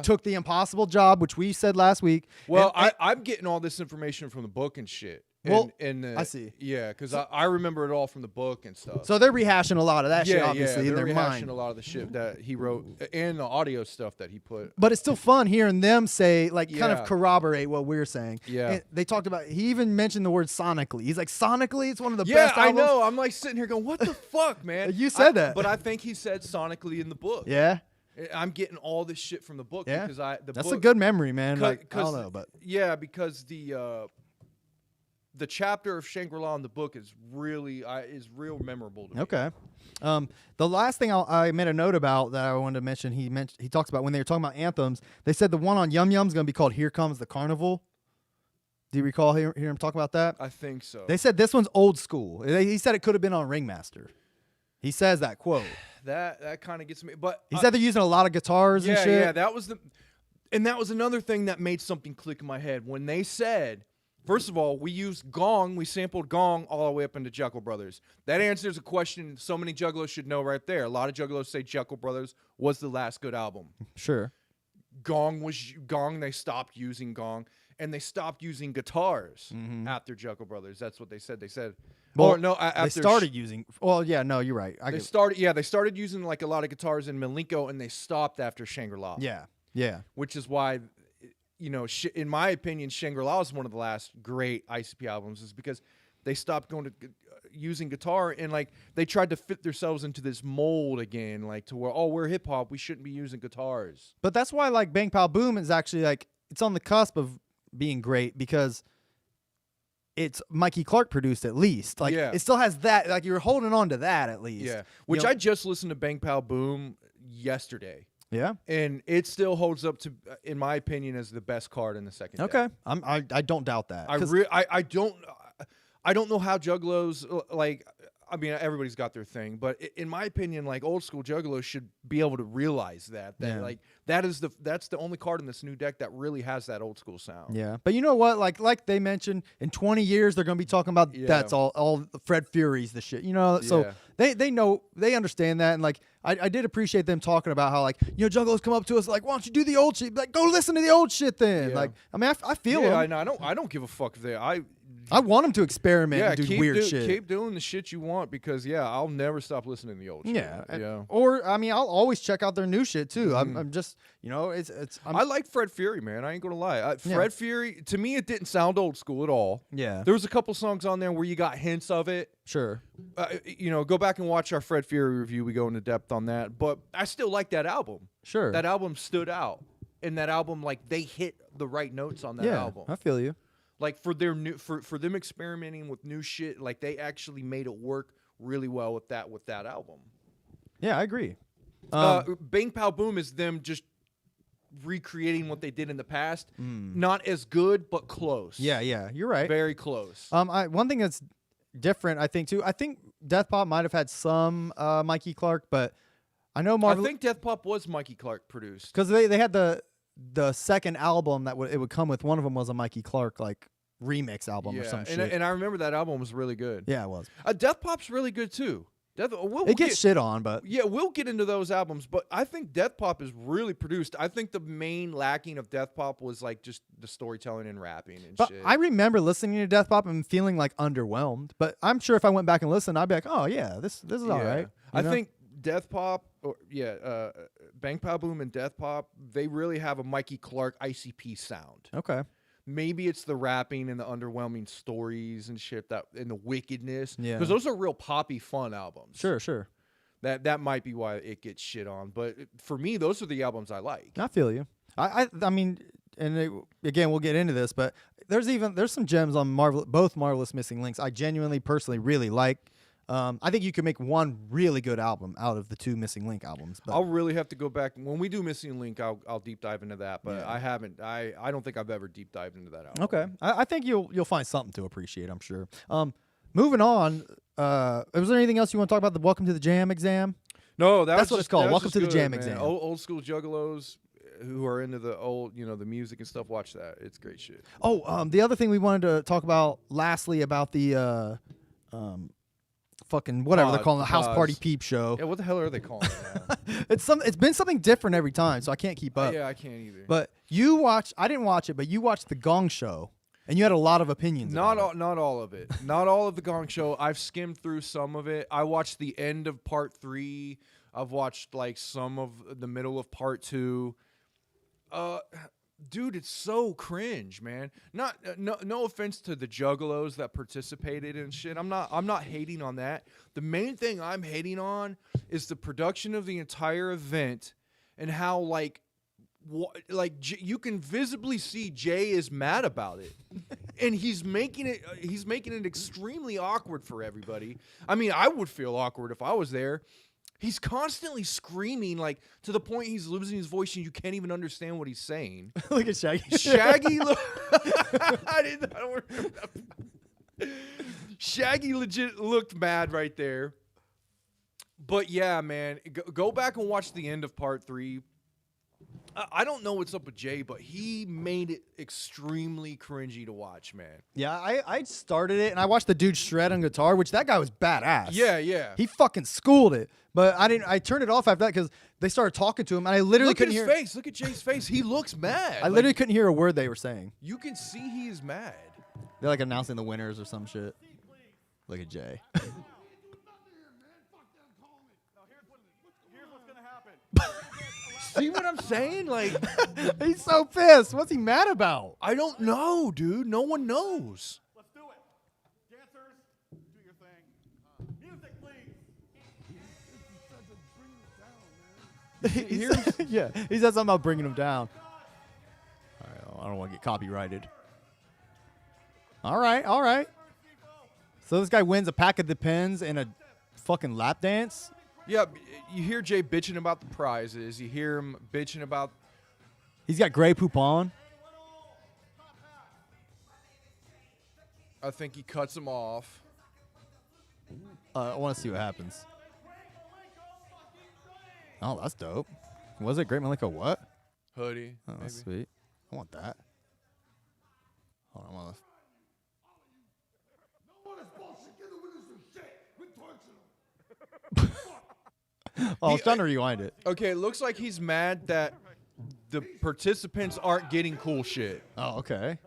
took the impossible job, which we said last week. Well, I'm getting all this information from the book and shit. I see. Yeah, because I remember it all from the book and stuff. So they're rehashing a lot of that shit, obviously, in they're their rehashing mind. a lot of the shit that he wrote and the audio stuff that he put. But it's still fun hearing them say, kind of Yeah. corroborate what we're saying. Yeah. And they talked about, he even mentioned the word sonically. He's like, sonically, it's one of the best I albums. know. I'm like sitting here going, what the fuck, man? You said that. But I think he said sonically in the book. Yeah. I'm getting all this shit from the book Yeah. because That's book, a good memory, man. I don't 'cause- know, but because the chapter of Shangri-La in the book is real memorable to me. okay. The last thing I made a note about that I wanted to mention, he talks about when they were talking about anthems. They said the one on Yum Yum is going to be called "Here Comes the Carnival." Do you recall hear him talk about that? I think so. They said this one's old school. He said it could have been on Ringmaster. He says that quote. That kind of gets me. But He said they're using a lot of guitars and shit. Yeah, that was another thing that made something click in my head when they said First of all, we used Gong. We sampled Gong all the way up into Jekyll Brothers. That answers a question so many juggalos should know right there. A lot of juggalos say Jekyll Brothers was the last good album. Sure. Gong. They stopped using Gong, and they stopped using guitars after Jekyll Brothers. That's what they said. They said, Well, oh no, after they started using. Well, yeah, no, you're right. They started using like a lot of guitars in Malenko, and they stopped after Shangri-La. Yeah. Which is why, in my opinion, Shangri-La is one of the last great ICP albums, is because they stopped going to using guitar, and like they tried to fit themselves into this mold again, like to where, oh, we're hip hop, we shouldn't be using guitars. But that's why like Bang Pow Boom is actually like it's on the cusp of being great because it's Mikey Clark produced at least. Like it still has that. Like you're holding on to that at least. Yeah. Which I just listened to Bang Pow Boom yesterday. Yeah. And it still holds up to, in my opinion, as the best card in the second. Okay. Deck. I don't doubt that. I don't know how juggalos like. I mean, everybody's got their thing, but in my opinion, like old school juggalos should be able to realize that like that's the only card in this new deck that really has that old school sound. Yeah, but you know what? Like they mentioned, in 20 years they're gonna be talking about that's all Fred Fury's the shit. You know, so they know, they understand that, and like I did appreciate them talking about how like juggalos come up to us like, why don't you do the old shit? Like, go listen to the old shit then. Like, I mean, I feel them. I don't give a fuck if I want them to experiment and do weird shit. Keep doing the shit you want because I'll never stop listening to the old shit. Yeah. Or I mean, I'll always check out their new shit too. I'm just I like Fred Fury, man. I ain't gonna lie. Fred Fury, to me, it didn't sound old school at all. Yeah. There was a couple songs on there where you got hints of it. Sure. Go back and watch our Fred Fury review. We go into depth on that, but I still like that album. Sure. That album stood out, and that album, like, they hit the right notes on that album. I feel you. Like for their new for them experimenting with new shit, like they actually made it work really well with that album. Yeah, I agree. Bang Pow Boom is them just recreating what they did in the past. Not as good, but close. Yeah, you're right. Very close. One thing that's different, I think too. I think Death Pop might have had some Mikey Clark, but I know Marvel. I think Death Pop was Mikey Clark produced because they had the second album that it would come with. One of them was a Mikey Clark like remix album or some shit. And I remember that album was really good. Yeah, it was. Death Pop's really good too. It gets shit on, but we'll get into those albums. But I think Death Pop is really produced. I think the main lacking of Death Pop was like just the storytelling and rapping and shit. I remember listening to Death Pop and feeling like underwhelmed. But I'm sure if I went back and listened, I'd be like, oh yeah, this is all right. I think Death Pop, Bang Pow Boom and Death Pop, they really have a Mikey Clark ICP sound. Okay. Maybe it's the rapping and the underwhelming stories and shit and the wickedness. Yeah. Because those are real poppy fun albums. Sure. That might be why it gets shit on. But for me, those are the albums I like. I feel you. I mean, again, we'll get into this, but there's some gems on both Marvelous Missing Links I genuinely, personally really like. I think you could make one really good album out of the two Missing Link albums. But I'll really have to go back when we do Missing Link. I'll deep dive into that, but I haven't. I don't think I've ever deep dived into that album. Okay, I think you'll find something to appreciate. I'm sure. Moving on. Was there anything else you want to talk about? The Welcome to the Jam exam? No, that's what it's called. Welcome to the Jam exam. Old school juggalos who are into the old, the music and stuff. Watch that. It's great shit. Oh, the other thing we wanted to talk about, lastly, about the fucking whatever they're calling the House Party Peep Show. Yeah, what the hell are they calling it now? It's been something different every time, so I can't keep up. Yeah, I can't either. But I didn't watch it, but you watched the Gong Show, and you had a lot of opinions. Not all of it. Not all of the Gong Show. I've skimmed through some of it. I watched the end of part 3. I've watched like some of the middle of part 2. Dude, it's so cringe, man. No offense to the juggalos that participated and shit. I'm not hating on that. The main thing I'm hating on is the production of the entire event and how you can visibly see Jay is mad about it. And he's making it extremely awkward for everybody. I mean, I would feel awkward if I was there. He's constantly screaming, like, to the point he's losing his voice and you can't even understand what he's saying. Look at Shaggy. Shaggy I don't remember that. Shaggy legit looked mad right there. But yeah, man, go back and watch the end of part 3. I don't know what's up with Jay, but he made it extremely cringy to watch, man. Yeah, I started it and I watched the dude shred on guitar, which that guy was badass. Yeah. He fucking schooled it. But I turned it off after that because they started talking to him and I literally Look at couldn't his hear. face. Look at Jay's face. He looks mad. I literally couldn't hear a word they were saying. You can see he is mad. They're like announcing the winners or some shit. Look at Jay. See what I'm saying? Like, He's so pissed. What's he mad about? I don't know, dude. No one knows. Let's do it. Dancers, do your thing. Music, please. Yeah, he said something about bringing him down. All right, I don't want to get copyrighted. All right. So this guy wins a pack of Depends and a fucking lap dance. Yeah, you hear Jay bitching about the prizes. You hear him bitching about. He's got Grey Poupon on. I think he cuts him off. I want to see what happens. Oh, that's dope. Was it Great Malenko what? Hoodie. Oh, that's maybe. sweet. I want that. Hold on, I was trying to rewind it. Okay, it looks like he's mad that the participants aren't getting cool shit. Oh, okay.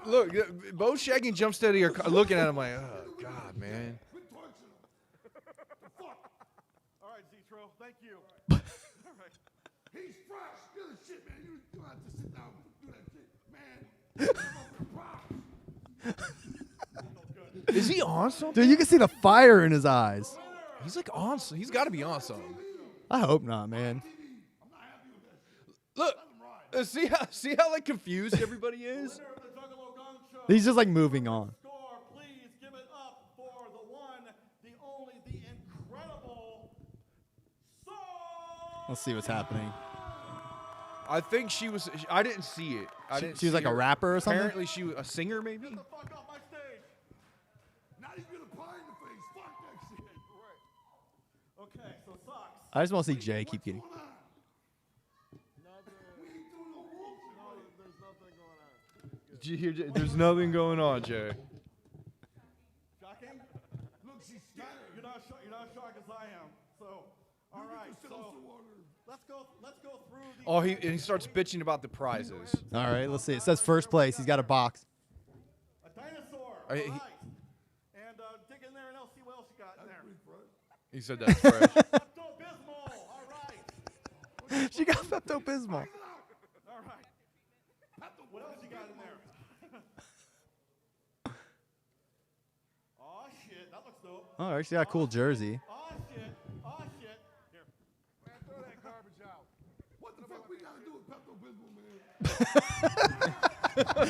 Look, both Shaggy and Jumpsteady are looking at him like, oh, God, man. All right, Zetro, thank you. All right. He's fresh. You're the shit, man. You don't have to sit down and do that shit, man. Is he on something? Dude, you can see the fire in his eyes. He's like on. He's got to be on something. I hope not, man. Look, see how like confused everybody is. He's just like moving on. Score, please give it up for the one, the only, the incredible song. Let's see what's happening. I think she was. I didn't see it. She was like a rapper or something? Apparently, she was a singer, maybe. Get the fuck off my stage. Not even gonna pie in the face. Fuck that shit. Right. Okay, so socks. I just want to see Jay keep getting. Did you hear? There's nothing going on, Jay. Shocking? Look, she's scared. You're not as shocked as I am. So, all right. So, let's go through the. Oh, he starts bitching about the prizes. All right, let's see. It says first place. He's got a box. A dinosaur. I- All he- right. And dig in there and I'll see what else you got in there. He said that's fresh. Pepto-Bismol. All right. She got Pepto-Bismol. All right. What else you got in there? Oh shit, that looks dope. Oh, she got a cool jersey. Oh shit. Here. Man, throw that garbage out. What the fuck we gotta do with Pepto-Bismol,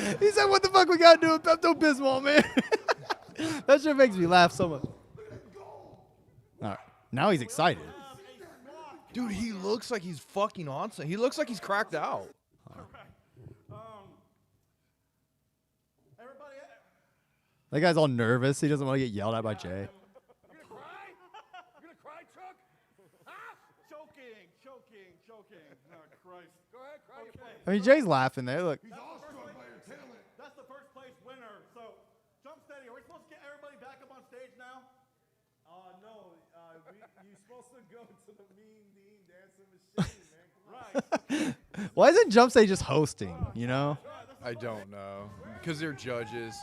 man? He said, "What the fuck we gotta do with Pepto-Bismol, man?" That shit makes me laugh so much. All right, now he's excited. Dude, he looks like he's fucking on something. He looks like he's cracked out. Everybody. That guy's all nervous. He doesn't want to get yelled at by Jay. You gonna cry? You gonna cry, Chuck? Huh? Choking. Oh, Christ. Go ahead, cry. Okay. I mean, Jay's laughing there. Look, He's awestruck by your talent. That's the first place winner. So, jump steady. Are we supposed to get everybody back up on stage now? No, you're supposed to go to the Mean Bean Dancing Machine, man. Right. why isn't Jumpstay just hosting? You know? I don't know. Because they're judges.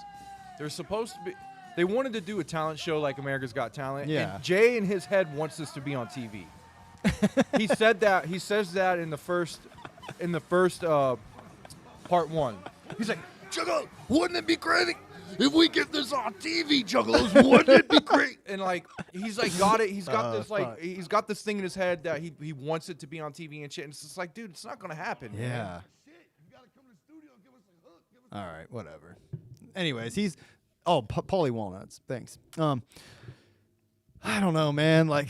They're supposed to be. They wanted to do a talent show like America's Got Talent. Yeah. And Jay in his head wants this to be on TV. He said that. He says that in the first part one. He's like, Juggalo, wouldn't it be great if we get this on TV, Juggalos? Wouldn't it be great? And like, he's like got it. He's got this like, fuck. he's got this thing in his head that he wants it to be on TV and shit. And it's just like, dude, it's not gonna happen. Man. Yeah. Shit, you gotta come to the studio and give us a hook. Give us All right, whatever. Anyways, he's Paulie Walnuts. Thanks. I don't know, man. Like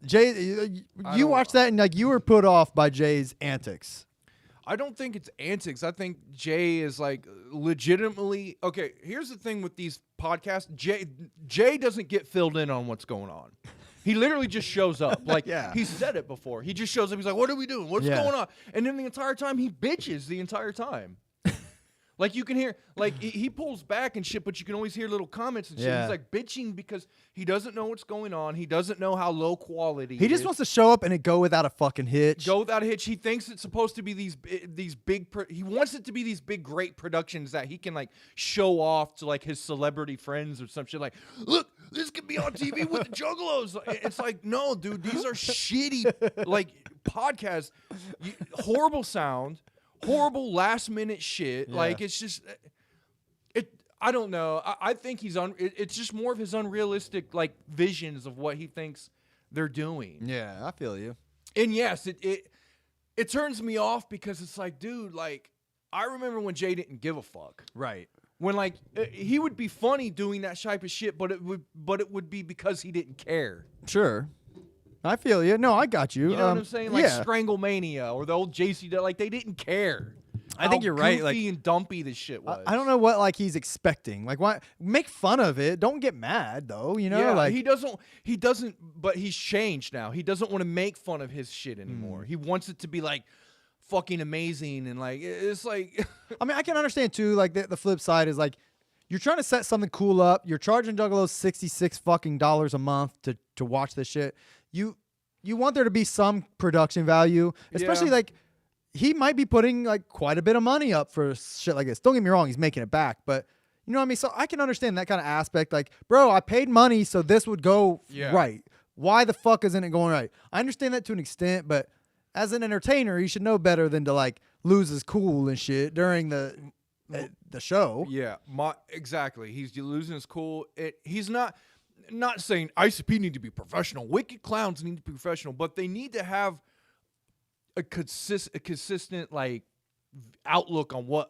Jay, you watched that and like you were put off by Jay's antics. I don't think it's antics. I think Jay is like legitimately okay. Here's the thing with these podcasts: Jay doesn't get filled in on what's going on. He literally just shows up. Like he said it before. He just shows up. He's like, "What are we doing? What's going on?" And then the entire time he bitches the entire time. Like you can hear, like he pulls back and shit, but you can always hear little comments and shit. He's like bitching because he doesn't know what's going on. He doesn't know how low quality. He just wants to show up and it go without a fucking hitch. Go without a hitch. He thinks it's supposed to be these big. He wants it to be these big, great productions that he can like show off to like his celebrity friends or some shit. Like, look, this could be on TV with the Juggalos. It's like, no, dude, these are shitty like podcasts. Horrible sound. Horrible last minute shit. Like it's just I don't know. I think he's it's just more of his unrealistic like visions of what he thinks they're doing. Yeah, I feel you. And yes, it turns me off because it's like, dude, like I remember when Jay didn't give a fuck. Right. When like he would be funny doing that type of shit, but it would be because he didn't care. Sure. I feel you. No, I got you. You know what I'm saying? Like Stranglemania or the old JC, like they didn't care. I think you're right. Goofy and dumpy this shit was. I don't know what like he's expecting. Like, why make fun of it? Don't get mad though. You know, yeah, like he doesn't. But he's changed now. He doesn't want to make fun of his shit anymore. He wants it to be like fucking amazing and like it's like. I mean, I can understand too. Like the flip side is like you're trying to set something cool up. You're charging Juggalos $66 fucking a month to watch this shit. You want there to be some production value, especially like he might be putting like quite a bit of money up for shit like this. Don't get me wrong, he's making it back, but you know what I mean? So I can understand that kind of aspect. Like, bro, I paid money so this would go right. Why the fuck isn't it going right? I understand that to an extent, but as an entertainer, he should know better than to like lose his cool and shit during the show. Yeah, exactly. He's losing his cool. He's not saying ICP need to be professional. Wicked clowns need to be professional, but they need to have a consistent like outlook on what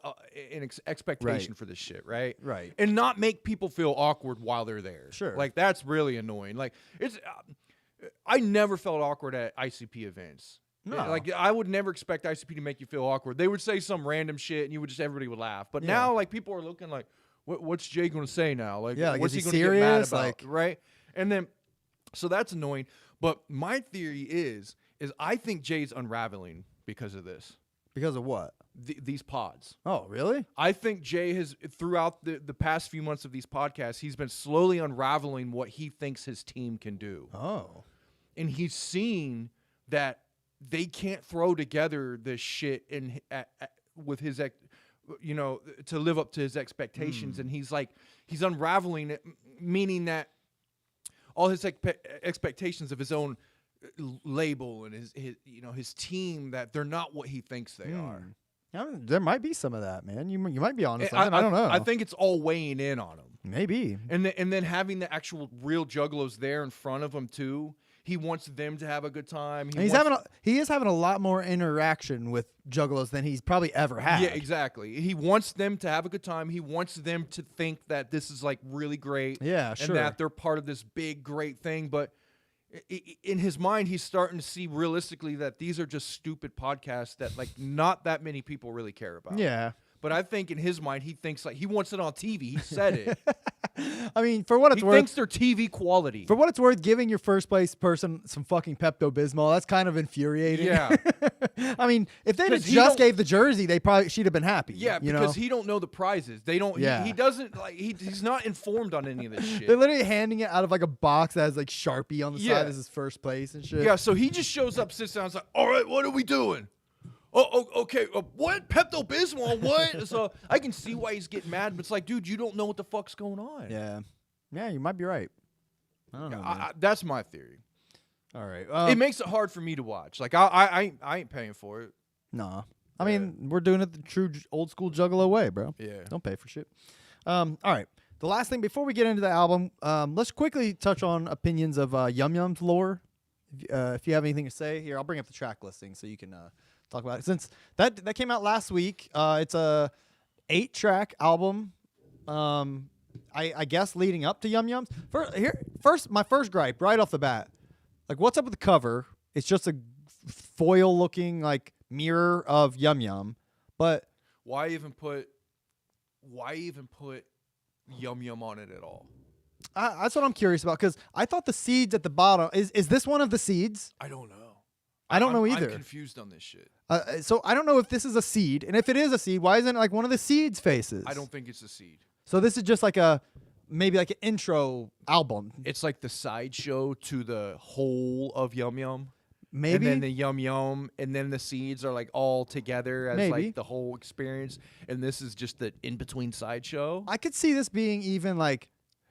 an expectation for this shit, right? Right. And not make people feel awkward while they're there. Sure. Like that's really annoying. Like it's I never felt awkward at ICP events. No. Like I would never expect ICP to make you feel awkward. They would say some random shit and everybody would laugh. But now like people are looking like what's Jay going to say now? Like, what's he going to get mad about? Like, right? And then, so that's annoying. But my theory is I think Jay's unraveling because of this. Because of what? These pods. Oh, really? I think Jay has, throughout the past few months of these podcasts, he's been slowly unraveling what he thinks his team can do. Oh. And he's seen that they can't throw together this shit with his to live up to his expectations. And he's unraveling it, meaning that all his expectations of his own label and his team, that they're not what he thinks they are. I mean, there might be some of that, man. You might be honest. I don't know. I think it's all weighing in on him. Maybe. And then having the actual real Juggalos there in front of him too. He wants them to have a good time. He is having a lot more interaction with Juggalos than he's probably ever had. Yeah, exactly. He wants them to have a good time. He wants them to think that this is like really great. Yeah, sure. And that they're part of this big, great thing. But in his mind, he's starting to see realistically that these are just stupid podcasts that like not that many people really care about. Yeah. But I think in his mind, he thinks like he wants it on TV. He said it. I mean, for what it's worth, he thinks they're TV quality. For what it's worth, giving your first place person some fucking Pepto-Bismol, that's kind of infuriating. Yeah. I mean, if they just gave the jersey, she'd have been happy. Yeah, because he don't know the prizes. They don't. Yeah. He doesn't like. He's not informed on any of this shit. They're literally handing it out of like a box that has like Sharpie on the side as his first place and shit. Yeah. So he just shows up, sits down, and is like, "All right, what are we doing?" Oh, okay. What? Pepto-Bismol? What? So I can see why he's getting mad, but it's like, dude, you don't know what the fuck's going on. Yeah. Yeah, you might be right. I don't know. That's my theory. All right. It makes it hard for me to watch. Like, I ain't paying for it. Nah. I mean, we're doing it the true old school Juggalo way, bro. Yeah. Don't pay for shit. All right. The last thing before we get into the album, let's quickly touch on opinions of Yum Yum's lore. If you have anything to say, here, I'll bring up the track listing so you can talk about it. Since that came out last week, it's a 8-track album. I guess leading up to Yum Yums. My first gripe right off the bat. Like, what's up with the cover? It's just a foil looking like mirror of Yum Yum, but Why even put Yum Yum on it at all? that's what I'm curious about because I thought the seeds at the bottom is this one of the seeds? I don't know. I don't know I'm either. confused on this shit. So I don't know if this is a seed, and if it is a seed, why isn't it like one of the seeds' faces? I don't think it's a seed. So this is just like maybe like an intro album, It's like the sideshow to the whole of Yum Yum. maybe. And then the Yum Yum, and then the seeds are like all together as Maybe. like the whole experience. And this is just the in between sideshow. I could see this being even like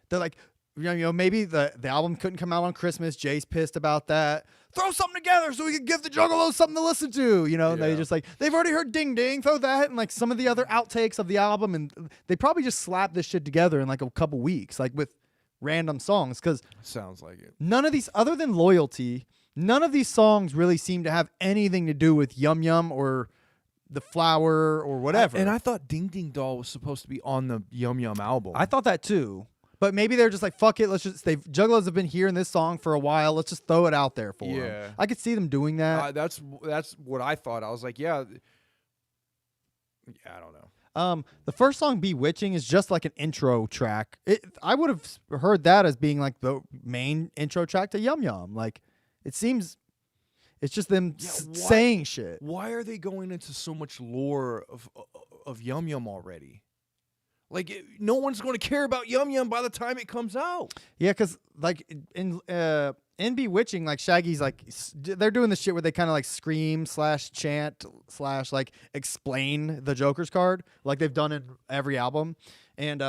they're like maybe the album couldn't come out on Christmas. Jay's pissed about that. Throw something together so we can give the Juggalos something to listen to. They Yeah. just like they've already heard Ding Ding. Throw that and like some of the other outtakes of the album, and they probably just slapped this shit together in like a couple weeks, like with random songs, because Sounds like it. none of these, other than Loyalty, none of these songs really seem to have anything to do with Yum Yum or the flower or whatever. And I thought Ding Ding Doll was supposed to be on the Yum Yum album. I thought that too. But maybe they're just like, fuck it, Juggalos have been hearing this song for a while. Let's just throw it out there for them. Yeah. I could see them doing that. That's what I thought. I was like, yeah, I don't know. The first song, Bewitching, is just like an intro track. I would have heard that as being like the main intro track to Yum Yum. Like, it seems it's just them saying shit. Why are they going into so much lore of Yum Yum already? Like, no one's going to care about Yum Yum by the time it comes out. Yeah, because like in Bewitching, like Shaggy's like they're doing the shit where they kind of like scream / chant / like explain the Joker's card like they've done in every album, and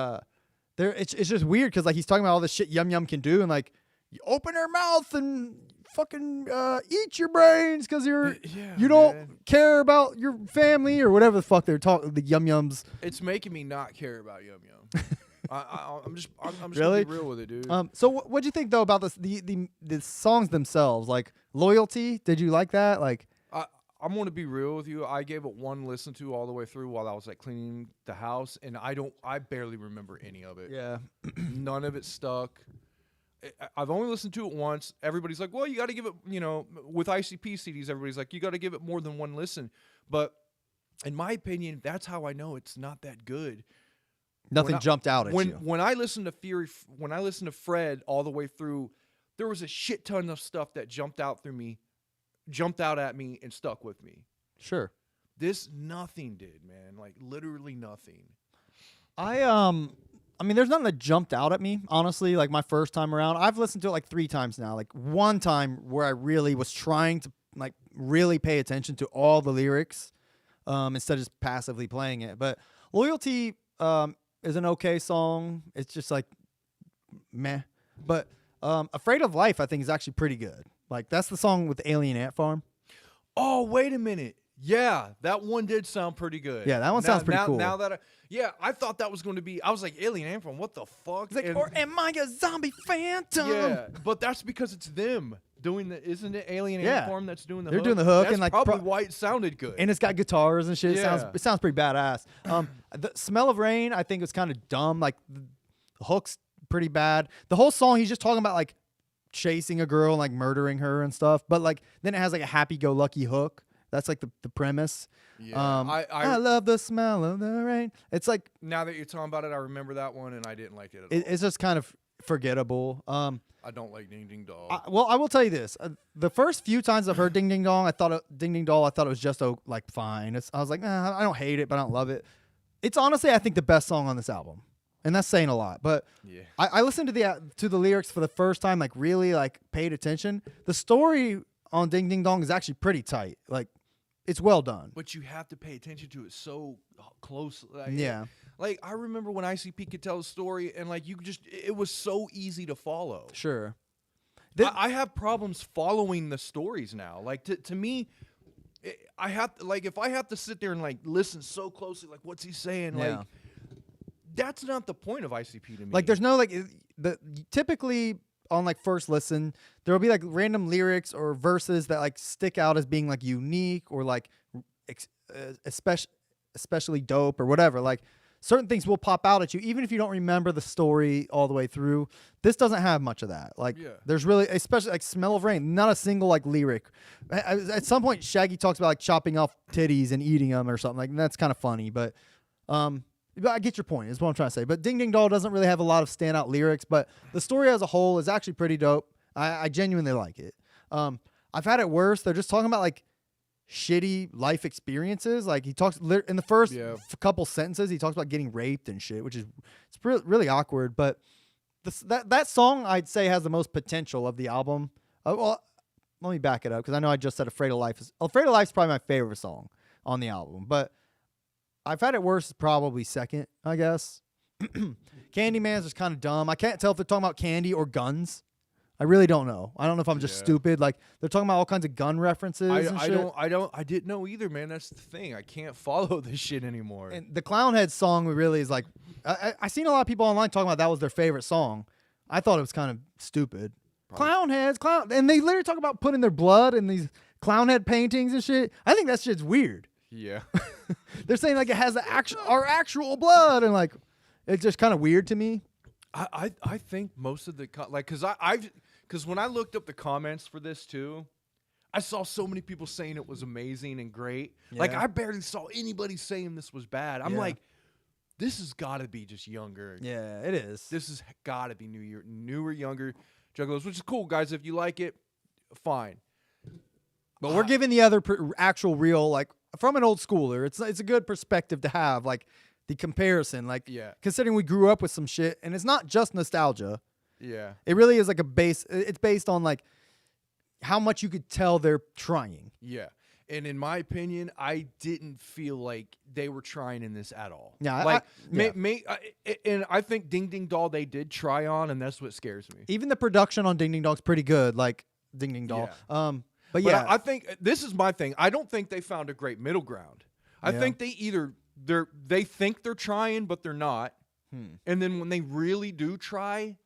it's just weird because like he's talking about all the shit Yum Yum can do, and like you open her mouth and fucking eat your brains because you don't care about your family or whatever the fuck they're talking. The Yum Yums. It's making me not care about Yum Yum. I'm just Really? gonna be real with it, dude. So what'd you think though about the songs themselves? Like Loyalty, did you like that? Like, I'm gonna be real with you. I gave it one listen to all the way through while I was like cleaning the house, and I barely remember any of it. yeah, None of it stuck. I've only listened to it once. Everybody's like, well, you got to give it, with ICP CDs, everybody's like, you got to give it more than one listen. But in my opinion, that's how I know it's not that good. nothing jumped out at you. When I listened to when I listened to Fred all the way through, there was a shit ton of stuff that jumped out at me and stuck with me. Sure. This nothing did, man. Like literally nothing. I mean, there's nothing that jumped out at me, honestly. Like my first time around, I've listened to it like 3 times now. Like one time where I really was trying to like really pay attention to all the lyrics, instead of just passively playing it. But Loyalty is an okay song. It's just like meh. But Afraid of Life, I think, is actually pretty good. Like that's the song with the Alien Ant Farm. Oh, wait a minute. Yeah, that one did sound pretty good. Yeah, that one sounds pretty cool. Now that I thought that was going to be, I was like, Alien Ant Farm, what the fuck? It's like, or am I a zombie phantom? Yeah, but that's because it's them doing isn't it Alien Ant Farm that's doing the They're hook? doing the hook, That's and like probably why it sounded good. and it's got guitars and shit. Yeah. It sounds pretty badass. The Smell of Rain, I think, was kind of dumb. Like the hook's pretty bad. The whole song, he's just talking about like chasing a girl and like murdering her and stuff. But like then it has like a happy-go-lucky hook. That's like the premise. Yeah, I love the smell of the rain. It's like now that you're talking about it, I remember that one, and I didn't like it at all. it's just kind of forgettable. I don't like Ding Ding Doll. Well, I will tell you this: the first few times I've heard Ding Ding Dong, I thought it was just like fine. I was like, I don't hate it, but I don't love it. It's honestly, I think, the best song on this album, and that's saying a lot. But Yeah. I listened to the lyrics for the first time, like really like paid attention. The story on Ding Ding Dong is actually pretty tight. Like it's well done. But you have to pay attention to it so close. Yeah. Like I remember when ICP could tell a story, and like it was so easy to follow. Sure. I have problems following the stories now. Like to me, I have to, like if I have to sit there and like listen so closely, like what's he saying? Yeah. Like that's not the point of ICP to me. Like there's no like typically on like first listen there'll be like random lyrics or verses that like stick out as being like unique or like especially dope or whatever. Like certain things will pop out at you, even if you don't remember the story all the way through. This doesn't have much of that. Like, there's really, especially like "Smell of Rain," not a single like lyric. At some point, Shaggy talks about like chopping off titties and eating them or something. Like, and that's kind of funny, but I get your point. Is what I'm trying to say. But "Ding Ding Doll" doesn't really have a lot of standout lyrics, but the story as a whole is actually pretty dope. I genuinely like it. I've had it worse. They're just talking about like shitty life experiences. Like, he talks in the first couple sentences, he talks about getting raped and shit, which is really awkward. But that song I'd say has the most potential of the album. Well, let me back it up because I know I just said "Afraid of Life." "Afraid of Life" is probably my favorite song on the album, but "I've Had It Worse" is probably second, I guess. "Candyman's" just kind of dumb. I can't tell if they're talking about candy or guns. I really don't know. I don't know if I'm just stupid. Like, they're talking about all kinds of gun references and shit. I didn't know either, man. That's the thing. I can't follow this shit anymore. And the Clownhead song really is like, I seen a lot of people online talking about that was their favorite song. I thought it was kind of stupid. Clownheads, and they literally talk about putting their blood in these Clownhead paintings and shit. I think that shit's weird. Yeah. They're saying like it has our actual blood, and like it's just kind of weird to me. I think most of the because when I looked up the comments for this too, I saw so many people saying it was amazing and great. Yeah. Like, I barely saw anybody saying this was bad. I'm like, this has got to be just younger. Yeah, it is. This has got to be newer, younger Juggalos, which is cool, guys. If you like it, fine. But we're giving the other actual real, like, from an old schooler. It's a good perspective to have, like, the comparison. Like, considering we grew up with some shit, and it's not just nostalgia. Yeah. It really is like it's based on, like, how much you could tell they're trying. Yeah. And in my opinion, I didn't feel like they were trying in this at all. Yeah, and I think "Ding Ding Doll" they did try on, and that's what scares me. Even the production on "Ding Ding Dong's pretty good, like "Ding Ding Doll." Yeah. But yeah, I think this is my thing. I don't think they found a great middle ground. I think they think they're trying, but they're not. And then when they really do try,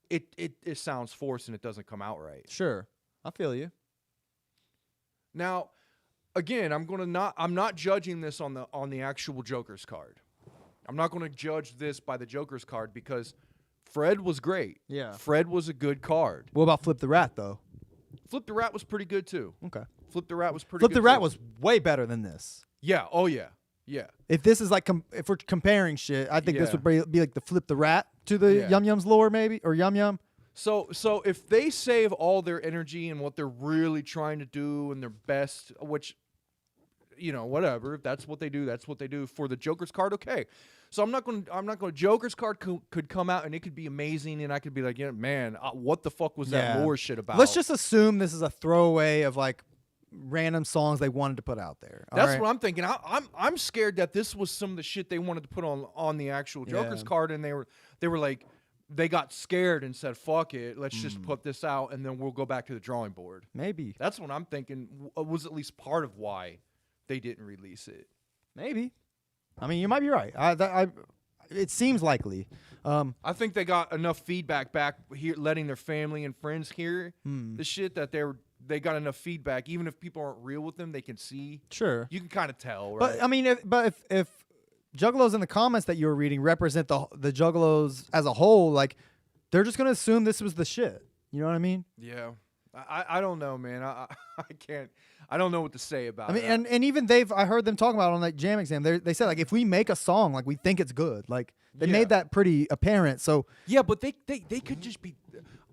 it sounds forced and it doesn't come out right. Sure, I feel you. Now, again, I'm not judging this on the actual Joker's card. I'm not going to judge this by the Joker's card because Fred was great. Yeah. Fred was a good card. What about Flip the Rat though? Flip the Rat was pretty good too. Okay. Flip the Rat was pretty Flip good the Rat too. was way better than this. Yeah. Oh yeah. Yeah. If this is like if we're comparing shit, I think this would be like the Flip the Rat to the Yum Yum's lore, maybe, or Yum Yum. So if they save all their energy and what they're really trying to do and their best, which, whatever, if that's what they do, that's what they do for the Joker's card. Okay. So I'm not going to Joker's card could come out and it could be amazing and I could be like, man, what the fuck was that lore shit about? Let's just assume this is a throwaway of like random songs they wanted to put out there. That's what I'm thinking. I'm scared that this was some of the shit they wanted to put on the actual Joker's card, and they were like, they got scared and said, fuck it, let's just put this out and then we'll go back to the drawing board. Maybe. That's what I'm thinking was at least part of why they didn't release it. Maybe. I mean, you might be right. It seems likely. I think they got enough feedback back here, letting their family and friends hear the shit that they got enough feedback. Even if people aren't real with them, they can see. Sure. You can kind of tell, right? But I mean, if Juggalos in the comments that you were reading represent the Juggalos as a whole, like, they're just gonna assume this was the shit. You know what I mean? Yeah. I don't know, man. I can't. I don't know what to say about it. I mean, and even I heard them talking about it on that Jam Exam. They said, like, if we make a song, like, we think it's good. Like, they made that pretty apparent. So yeah, but they could just be.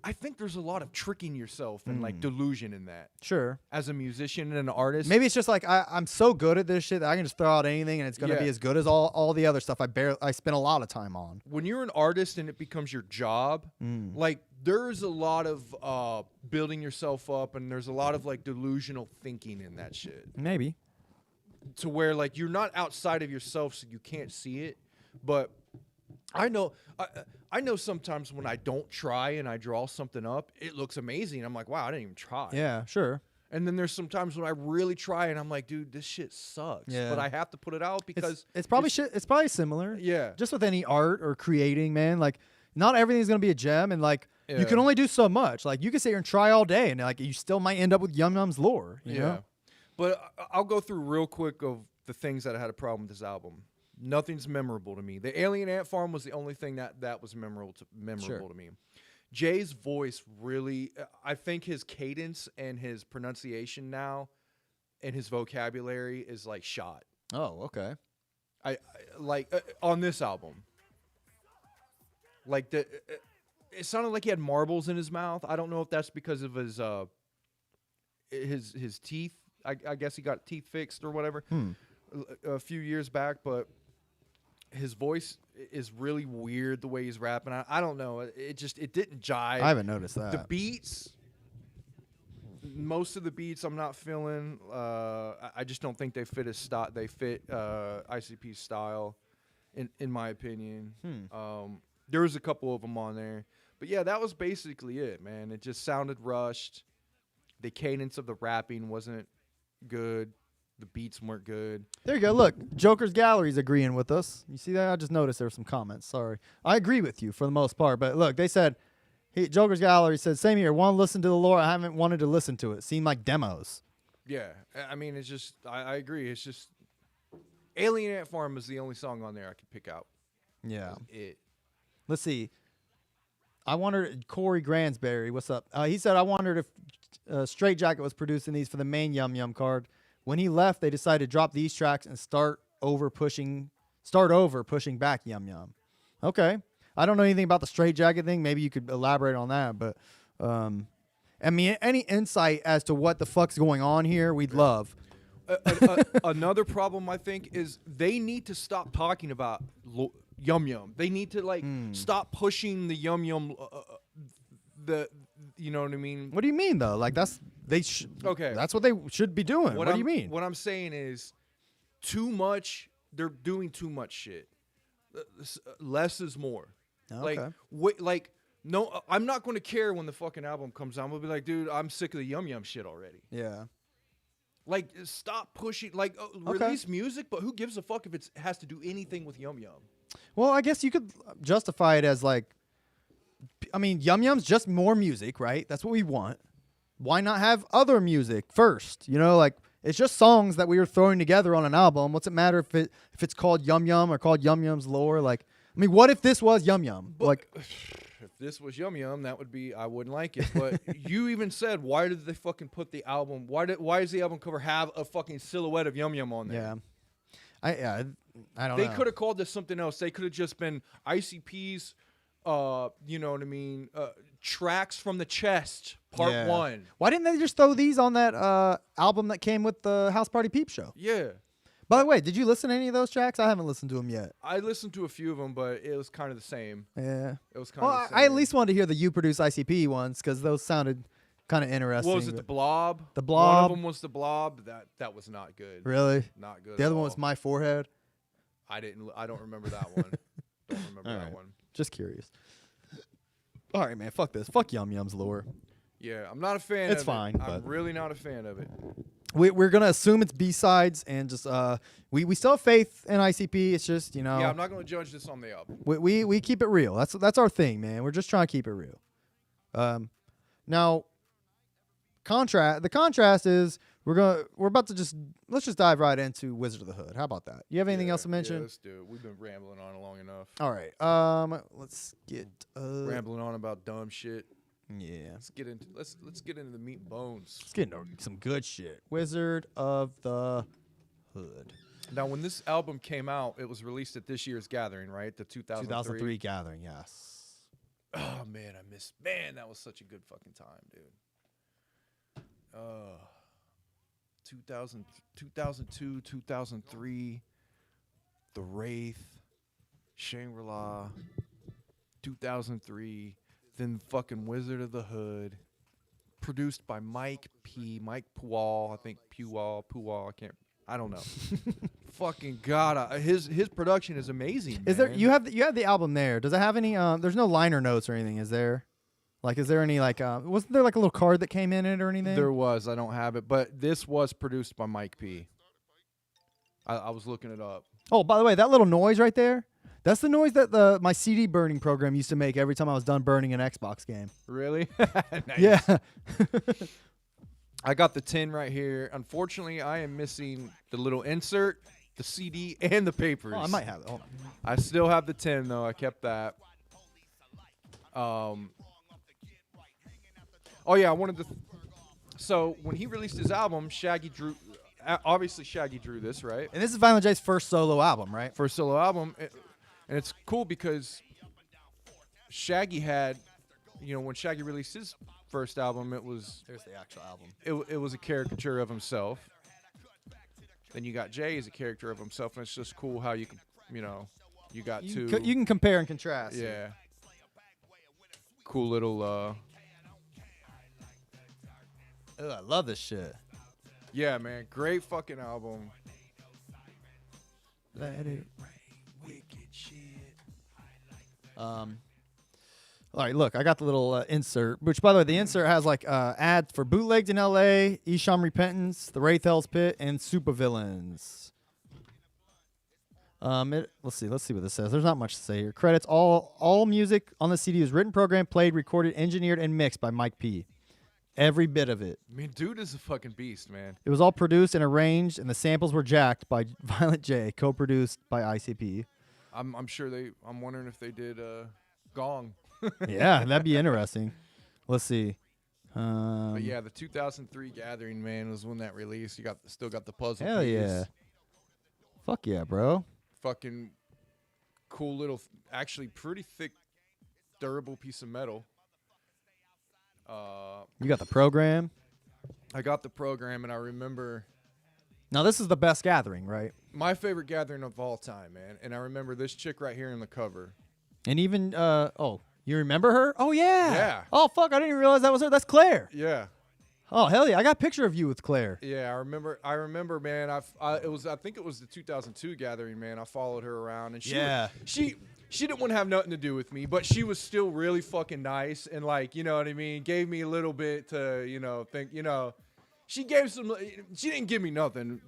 I think there's a lot of tricking yourself and like delusion in that. Sure. As a musician and an artist, maybe it's just like I'm so good at this shit that I can just throw out anything and it's gonna be as good as all the other stuff I spent a lot of time on. When you're an artist and it becomes your job, like, there's a lot of building yourself up and there's a lot of like delusional thinking in that shit. Maybe. To where like you're not outside of yourself so you can't see it, but I know sometimes when I don't try and I draw something up, it looks amazing. I'm like, wow, I didn't even try. Yeah, sure. And then there's some times when I really try and I'm like, dude, this shit sucks. Yeah. But I have to put it out because it's probably it's probably similar. Yeah. Just with any art or creating, man. Like, not everything's gonna be a gem, and like you can only do so much. Like, you can sit here and try all day, and like you still might end up with Yum Yum's lore. You know? But I'll go through real quick of the things that I had a problem with this album. Nothing's memorable to me. The Alien Ant Farm was the only thing that was memorable to me. Jay's voice really, I think his cadence and his pronunciation now and his vocabulary is like shot. Oh, okay. I like on this album. Like it sounded like he had marbles in his mouth. I don't know if that's because of his teeth. I guess he got teeth fixed or whatever a few years back, but his voice is really weird the way he's rapping. I don't know. It didn't jive. I haven't noticed that. The beats, most of the beats I'm not feeling. I just don't think they fit his style. They fit ICP's style, in my opinion. There was a couple of them on there. But yeah, that was basically it, man. It just sounded rushed. The cadence of the rapping wasn't good. The beats weren't good. There you go. Look, Joker's Gallery's agreeing with us. You see that? I just noticed there were some comments. Sorry. I agree with you for the most part. But look, they said, Joker's Gallery said, same here. Want to listen to the lore? I haven't wanted to listen to it. Seemed like demos. Yeah. I mean, it's just, I agree. It's just, Alien Ant Farm is the only song on there I could pick out. Yeah. It. Let's see. I wondered, Corey Gransberry, what's up? He said, I wondered if Straight Jacket was producing these for the main Yum Yum card. When he left, they decided to drop these tracks and start over pushing back Yum Yum. Okay. I don't know anything about the Straight Jacket thing. Maybe you could elaborate on that. But, I mean, any insight as to what the fuck's going on here, we'd love. Another problem, I think, is they need to stop talking about Yum Yum. They need to, stop pushing the Yum Yum, you know what I mean? What do you mean, though? Like, okay. That's what they should be doing. What do you mean? What I'm saying is too much. They're doing too much shit. Less is more. Okay. No, I'm not going to care when the fucking album comes out. I'm going to be like, dude, I'm sick of the Yum Yum shit already. Yeah. Like, stop pushing. Like, release music, but who gives a fuck if it has to do anything with Yum Yum? Well, I guess you could justify it as like, I mean, Yum Yum's just more music, right? That's what we want. Why not have other music first? You know, like, it's just songs that we were throwing together on an album. What's it matter if it's called Yum Yum or called Yum Yum's Lore? Like, I mean, what if this was Yum Yum? But like, if this was Yum Yum, that would be, I wouldn't like it. But you even said, why did they fucking put the album? Why does the album cover have a fucking silhouette of Yum Yum on there? yeah. I don't know. They could have called this something else. They could have just been ICP's, you know what I mean, Tracks from the Chest, Part 1. Why didn't they just throw these on that album that came with the House Party Peep Show? Yeah. By the way, did you listen to any of those tracks? I haven't listened to them yet. I listened to a few of them, but it was kind of the same. Yeah. It was kind of the same. I at least wanted to hear the You Produce ICP ones because those sounded kind of interesting. What was it, The Blob? The Blob. One of them was The Blob. That was not good. Really? Not good. The other at one was all. My Forehead. I don't remember that one. Don't remember All that right. one. Just curious. All right, man. Fuck this. Fuck Yum Yum's Lore. Yeah, I'm not a fan It's of fine, it. I'm but- really not a fan of it. We're gonna assume it's B-sides and just we still have faith in ICP. It's just, you know, Yeah, I'm not going to judge this on the album. we keep it real. That's our thing, man. We're just trying to keep it real. Now, the contrast is let's just dive right into Wizard of the Hood. How about that? You have anything else to mention? Yeah, let's do it. We've been rambling on long enough. All right. Let's get Rambling on about dumb shit. yeah. Let's get into the meat and bones. Let's get into some good shit. Wizard of the Hood. Now, when this album came out, it was released at this year's gathering, right? The 2003 gathering, yes. Oh man, man, that was such a good fucking time, dude. 2002, 2003, The Wraith, Shangri-La, 2003, then fucking Wizard of the Hood, produced by Mike Puwal, I think Puwal, I don't know. Fucking God, his production is amazing. Is man. there you have the album there? Does it have any? There's no liner notes or anything, is there? Like, is there any like? Wasn't there like a little card that came in it or anything? There was. I don't have it, but this was produced by Mike P. I was looking it up. Oh, by the way, that little noise right there, that's the noise that my CD burning program used to make every time I was done burning an Xbox game. Really? Nice. Yeah. I got the tin right here. Unfortunately, I am missing the little insert. the CD and the papers. Oh, I might have it. Hold on. I still have the 10 though. I kept that. Oh yeah, I wanted to. So when he released his album, Shaggy drew. Obviously, Shaggy drew this, right? And this is Violent J's first solo album, right? First solo album, and it's cool because Shaggy had, when Shaggy released his first album, it was Here's the actual album. it was a caricature of himself. Then you got Jay as a character of himself, and it's just cool how you can, you got two. You can compare and contrast. Yeah. Cool little. Ugh, I love this shit. Yeah, man, great fucking album. Let it All right, look, I got the little insert, which, by the way, the insert has like ads for Bootlegged in L.A., Isham Repentance, The Wraith Hell's Pit, and Supervillains. Let's see what this says. There's not much to say here. Credits: all music on the CD was written, programmed, played, recorded, engineered, and mixed by Mike P. Every bit of it. I mean, dude is a fucking beast, man. It was all produced and arranged, and the samples were jacked by Violent J, co-produced by ICP. I'm sure I'm wondering if they did Gong. Yeah, that'd be interesting. Let's see. But yeah, the 2003 Gathering, man, was when that released. You still got the puzzle. Hell piece. yeah. Fuck yeah, bro. Fucking cool little, actually pretty thick, durable piece of metal. You got the program. I got the program, and I remember Now, this is the best Gathering, right? my favorite Gathering of all time, man. And I remember this chick right here in the cover. And even, you remember her? Oh, yeah. Yeah. Oh, fuck, I didn't even realize that was her. That's Claire. Yeah. Oh, hell yeah. I got a picture of you with Claire. Yeah, I remember, man. I think it was the 2002 Gathering, man. I followed her around, and she didn't want to have nothing to do with me, but she was still really fucking nice, and like, you know what I mean, gave me a little bit to, think, she gave some. She didn't give me nothing.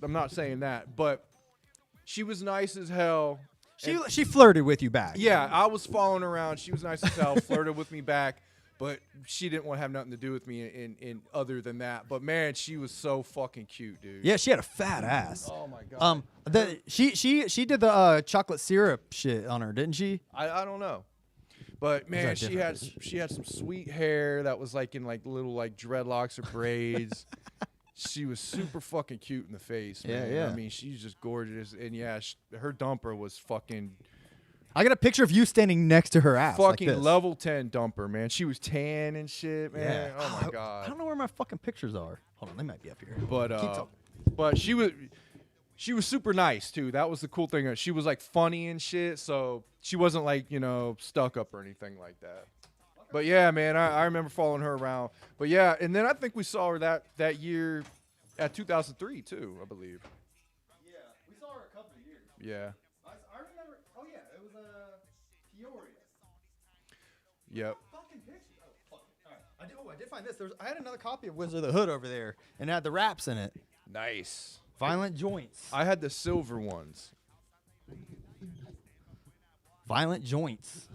I'm not saying that, but she was nice as hell. She flirted with you back. Yeah, I was following her around. She was nice as hell, flirted with me back. But she didn't want to have nothing to do with me in other than that. But man, she was so fucking cute, dude. Yeah, she had a fat ass. Oh my god. She did the chocolate syrup shit on her, didn't she? I don't know. But man, that she had some sweet hair that was like in like little like dreadlocks or braids. She was super fucking cute in the face, man. Yeah. I mean, she's just gorgeous, and yeah, her dumper was fucking. I got a picture of you standing next to her ass. Fucking like this. level 10 dumper, man. She was tan and shit, man. Yeah. Oh my god. I don't know where my fucking pictures are. Hold on, they might be up here. But Keep talking. but she was super nice too. That was the cool thing. She was like funny and shit, so she wasn't like, stuck up or anything like that. But yeah, man, I remember following her around. But yeah, and then I think we saw her that year at 2003 too, I believe. Yeah, we saw her a couple of years. Yeah. I remember. Oh yeah, it was Peoria. Yep. Fucking picture. Oh fuck. All right. I did find this. I had another copy of Wizard of the Hood over there, and it had the raps in it. Nice. Violent Joints. I had the silver ones. Violent Joints.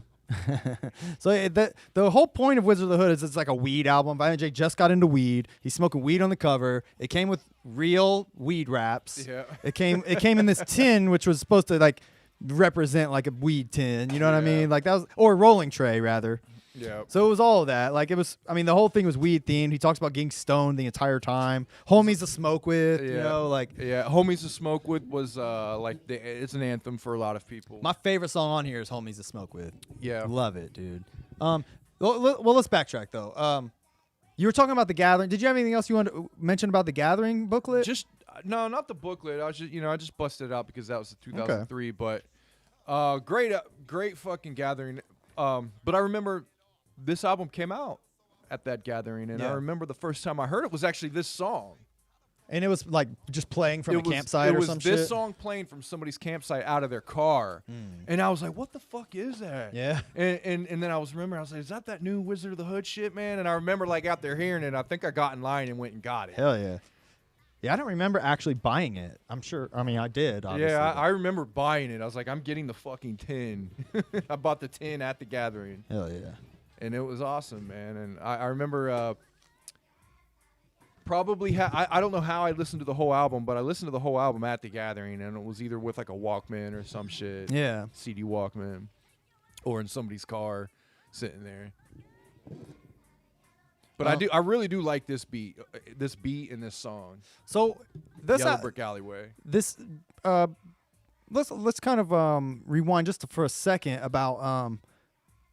So the whole point of Wizard of the Hood is it's like a weed album. Violent J just got into weed. He's smoking weed on the cover. It came with real weed wraps. Yeah. It came in this tin, which was supposed to like represent like a weed tin. You know what I mean? Like that was, or a rolling tray rather. Yeah. So it was all of that. Like it was. I mean, the whole thing was weed themed. He talks about getting stoned the entire time. Homies to smoke with. You know, like Yeah, Homies to Smoke With was it's an anthem for a lot of people. my favorite song on here is Homies to Smoke With. Yeah. Love it, dude. Well, let's backtrack though. You were talking about the Gathering. Did you have anything else you wanted to mention about the Gathering booklet? Just no, not the booklet. I was just I just busted it out because that was the 2003. But great fucking Gathering. But I remember this album came out at that Gathering, and I remember the first time I heard it was actually this song. And it was like just playing from a campsite or some shit. It was this song playing from somebody's campsite out of their car, and I was like, "What the fuck is that?" Yeah. And then I was like, "Is that new Wizard of the Hood shit, man?" And I remember like out there hearing it. I think I got in line and went and got it. Hell yeah. Yeah, I don't remember actually buying it. I'm sure. I mean, I did. Obviously, Yeah, I remember buying it. I was like, "I'm getting the fucking tin." I bought the tin at the Gathering. Hell yeah. And it was awesome, man. And I remember probably I don't know how I listened to the whole album, but I listened to the whole album at the gathering, and it was either with like a Walkman or some shit. Yeah. CD Walkman, or in somebody's car, sitting there. But I really do like this beat in this song. So this Yellow Brick Alleyway. this let's kind of rewind just for a second about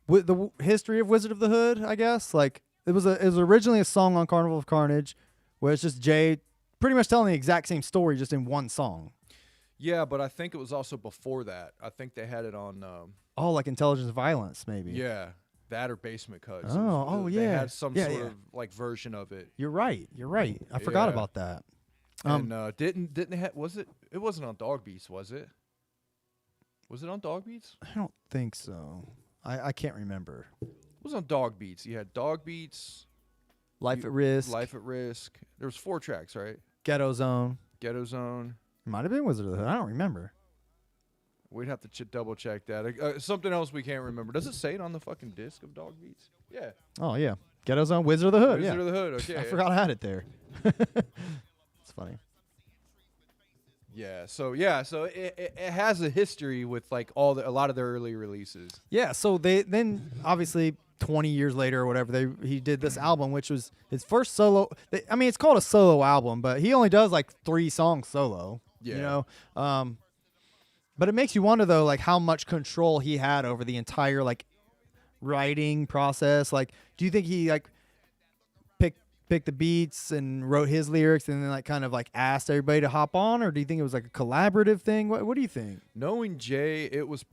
with the history of Wizard of the Hood. I guess like it was originally a song on Carnival of Carnage, where it's just Jay pretty much telling the exact same story just in one song. Yeah, but I think it was also before that. I think they had it on. Oh, like Intelligence Violence, maybe. Yeah, that or Basement Cuts. Oh, They yeah. had some Yeah, sort yeah. of like version of it. You're right. I forgot Yeah. about that. And didn't they have, was it? It wasn't on Dog Beats, was it? Was it on Dog Beats? I don't think so. I can't remember. It was on Dog Beats. You had Dog Beats, Life at Risk, Life at Risk. There was 4 tracks, right? Ghetto Zone. Ghetto Zone. Might have been Wizard of the Hood. I don't remember. We'd have to double check that. Something else we can't remember. Does it say it on the fucking disc of Dog Beats? Yeah. Oh yeah, Ghetto Zone, Wizard of the Hood. Wizard Yeah, of the Hood. Okay. I forgot I had it there. It's funny. Yeah. So it has a history with like a lot of their early releases. Yeah, so they then obviously 20 years later or whatever he did this album, which was his first solo. I mean, it's called a solo album, but he only does like 3 songs solo. Yeah. You know, but it makes you wonder though, like how much control he had over the entire like writing process. Like, do you think he like picked the beats and wrote his lyrics and then like kind of like asked everybody to hop on, or do you think it was like a collaborative thing? What do you think? Knowing Jay, it was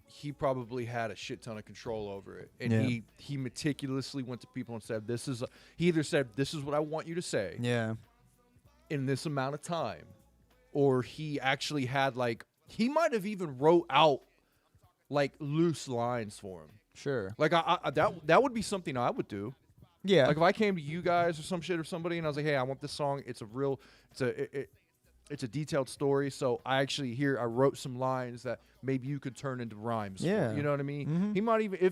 he probably had a shit ton of control over it, and Yeah. he meticulously went to people and said, he either said, this is what I want you to say Yeah. in this amount of time, or he actually had like, he might have even wrote out like loose lines for him. Sure. Like that would be something I would do. Yeah. Like if I came to you guys or some shit or somebody and I was like, hey, I want this song. It's a detailed story. So I wrote some lines that maybe you could turn into rhymes. Yeah. You know what I mean? Mhm. He might even,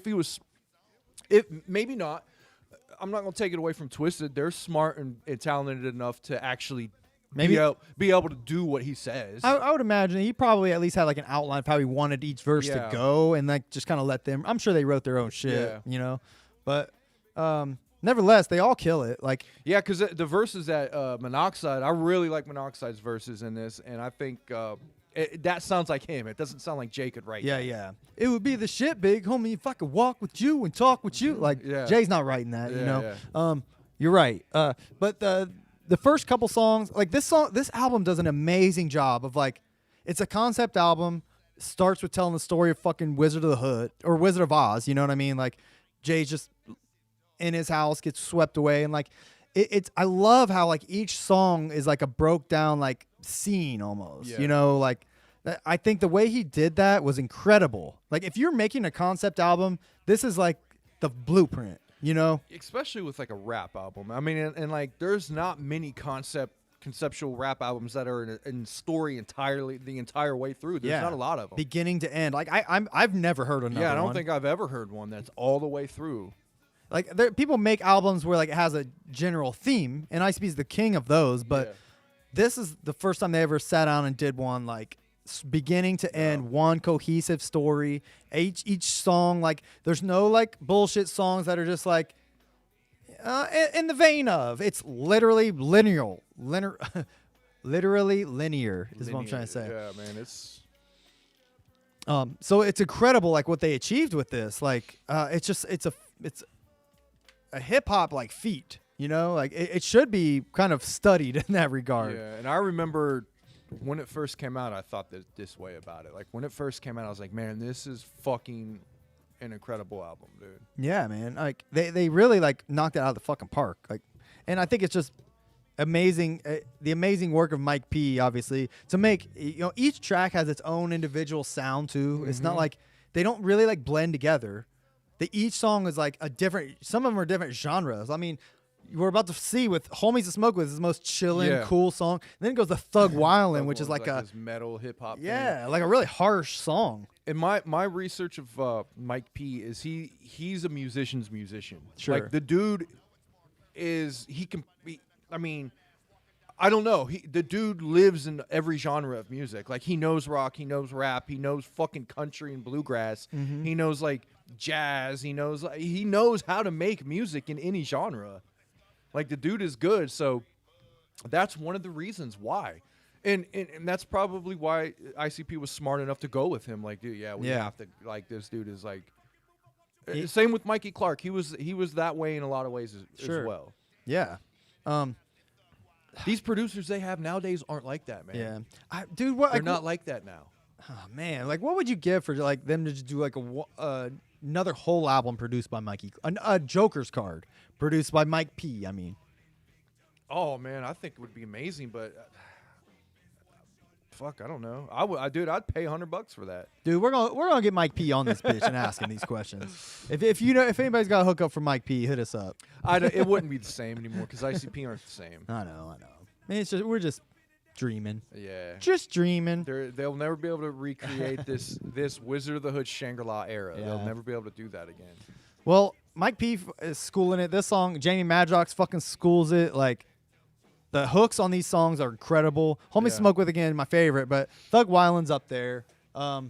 maybe not. I'm not going to take it away from Twisted. They're smart and talented enough to actually Maybe- be able to do what he says. I would imagine he probably at least had like an outline of how he wanted each verse Yeah. to go, and like just kind of let them. I'm sure they wrote their own shit, Yeah. you know. But nevertheless, they all kill it. Like, Yeah, because the verses that Monoxide, I really like Monoxide's verses in this, and I think that sounds like him. It doesn't sound like Jay could write. yeah, that. yeah, it would be the shit, big homie, if I could walk with you and talk with you. Like, Yeah. Jay's not writing that, you Yeah, know. yeah. You're right. But the first couple songs, like this album does an amazing job of like, it's a concept album. Starts with telling the story of fucking Wizard of the Hood or Wizard of Oz. You know what I mean? Like, Jay's just in his house, gets swept away, and like, it's. I love how like each song is like a broke down like scene almost. Yeah. You know, like I think the way he did that was incredible. Like, if you're making a concept album, this is like the blueprint. You know? Especially with like a rap album. I mean, and like, there's not many conceptual rap albums that are in story entirely the entire way through. There's not a lot of them. Beginning to end. Like I've never heard another Yeah, I don't one. think I've ever heard one that's all the way through. Like, people make albums where like it has a general theme, and ICP is the king of those. But Yeah. this is the first time they ever sat down and did one like beginning to end, one cohesive story. Each song, like, there's no like bullshit songs that are just like in the vein of. It's literally linear, literally linear is what I'm trying to say. Yeah, man, it's So it's incredible, like what they achieved with this. Like, it's a hip hop like feat, you know. Like it should be kind of studied in that regard. yeah. And I remember when it first came out, I thought this way about it. Like when it first came out, I was like, man, this is fucking an incredible album, dude. Yeah, man. Like they really like knocked it out of the fucking park. Like, and I think it's just amazing. The amazing work of Mike P. Obviously to make, you know, each track has its own individual sound too. It's not like they don't really like blend together. Each song is like a different. Some of them are different genres. I mean, we're about to see with Homies to Smoke With is the most chilling, Yeah. cool song. Then it goes to Thug Wildin', which is Like like a this metal hip hop. yeah, like a really harsh song. And my research of Mike P is he's a musician's musician. Sure. Like the dude is he can. I mean, I don't know. The dude lives in every genre of music. Like, he knows rock, he knows rap, he knows fucking country and bluegrass. He knows like jazz. He knows how to make music in any genre. Like, the dude is good. So that's one of the reasons why. And that's probably why ICP was smart enough to go with him. Like, dude, we have to, like, this dude is like. Same with Mikey Clark. He was that way in a lot of ways as well. Yeah. These producers they have nowadays aren't like that, man. Yeah. Dude, what? They're not like that now. Oh man, like, what would you give for like them to just do like another whole album produced by Mikey, a Joker's card produced by Mike P? I mean, Oh man, I think it would be amazing, but fuck, I don't know. I'd pay $100 for that. dude, we're gonna get Mike P on this bitch and ask him these questions. If anybody's got a hookup for Mike P, hit us up. It wouldn't be the same anymore because ICP aren't the same. I know. I mean, we're just dreaming. Yeah, Just dreaming. they'll never be able to recreate this Wizard of the Hood Shangri-La era. Yeah. They'll never be able to do that again. Well, Mike P is schooling it. This song, Jamie Madrox fucking schools it. Like, the hooks on these songs are incredible. Homie Yeah. Smoke With Again, my favorite, but Thug Wyland's up there. I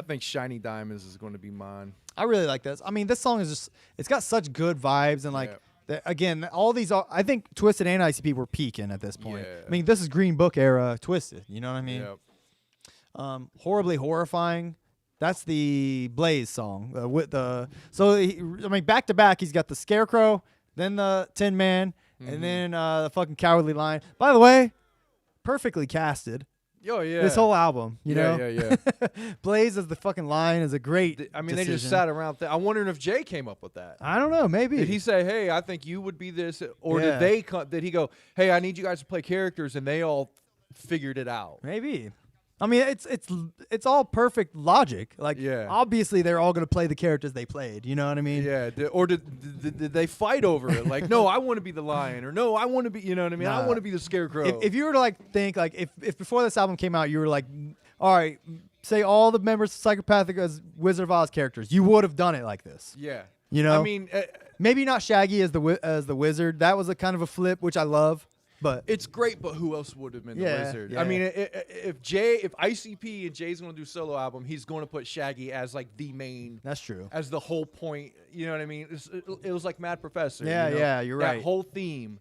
think Shiny Diamonds is going to be mine. I really like this. I mean, this song is just, it's got such good vibes. And, like, again, all these, I think Twisted and ICP were peaking at this point. Yeah. I mean, this is Green Book era Twisted. You know what I mean? Yep. Horribly Horrifying. That's the Blaze song. Back to back, he's got the Scarecrow, then the Tin Man, and then the fucking Cowardly Lion. By the way, perfectly casted. Oh yeah. This whole album, you know? Yeah. Blaze as the fucking lion is a great I mean, they just decision. sat around. I'm wondering if Jay came up with that. I don't know, maybe. Did he say, "Hey, I think you would be this," or Yeah. did he go, "Hey, I need you guys to play characters," and they all figured it out? Maybe. I mean, it's all perfect logic. Like, Yeah. obviously they're all going to play the characters they played. You know what I mean? Yeah. Did they fight over it? Like, no, I want to be the lion, or no, I want to be. You know what I mean? I Nah. want to be the scarecrow. If you were to like think like if before this album came out you were like, all right, say all the members of Psychopathic as Wizard of Oz characters, you would have done it like this. yeah. You know? I mean, Maybe not Shaggy as the wizard. That was a kind of a flip, which I love. But it's great, but who else would have been Yeah, the wizard? yeah. I mean, if ICP and Jay's going to do solo album, he's going to put Shaggy as like the main. that's true. As the whole point, you know what I mean? It was like Mad Professor. Yeah, you know? yeah, you're that right. That whole theme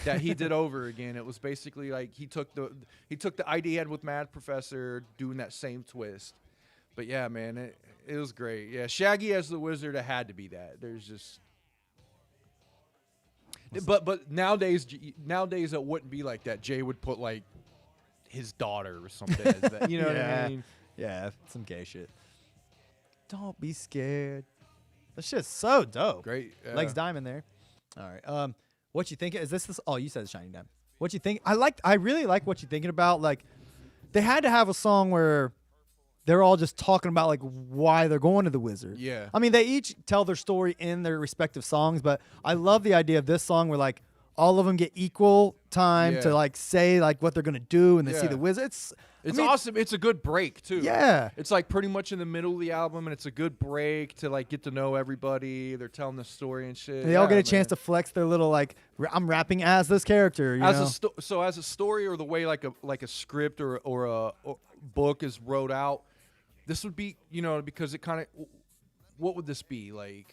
that he did over again. It was basically like he took the idea he had with Mad Professor, doing that same twist. But yeah, man, it was great. Yeah, Shaggy as the wizard, it had to be that. There's just. But nowadays it wouldn't be like that. Jay would put like his daughter or something as that. You know what I mean? Yeah, some gay shit. Don't be scared. That shit's so dope. Great. Yeah. Legs Diamond there. All right. What you think? Is this? Oh, you said Shiny Diamond. What you think? I really like what you're thinking about. Like, they had to have a song where they're all just talking about like why they're going to the wizard. Yeah. I mean, they each tell their story in their respective songs, but I love the idea of this song where like all of them get equal time Yeah. to like say like what they're gonna do, and they see Yeah. the wizard. It's awesome. It's a good break too. Yeah. It's like pretty much in the middle of the album, and it's a good break to like get to know everybody. They're telling the story and shit. They all get a chance to flex their little like I'm rapping as this character. You know? As a story, or the way like a script or a book is wrote out. This would be, because it kind of, what would this be like?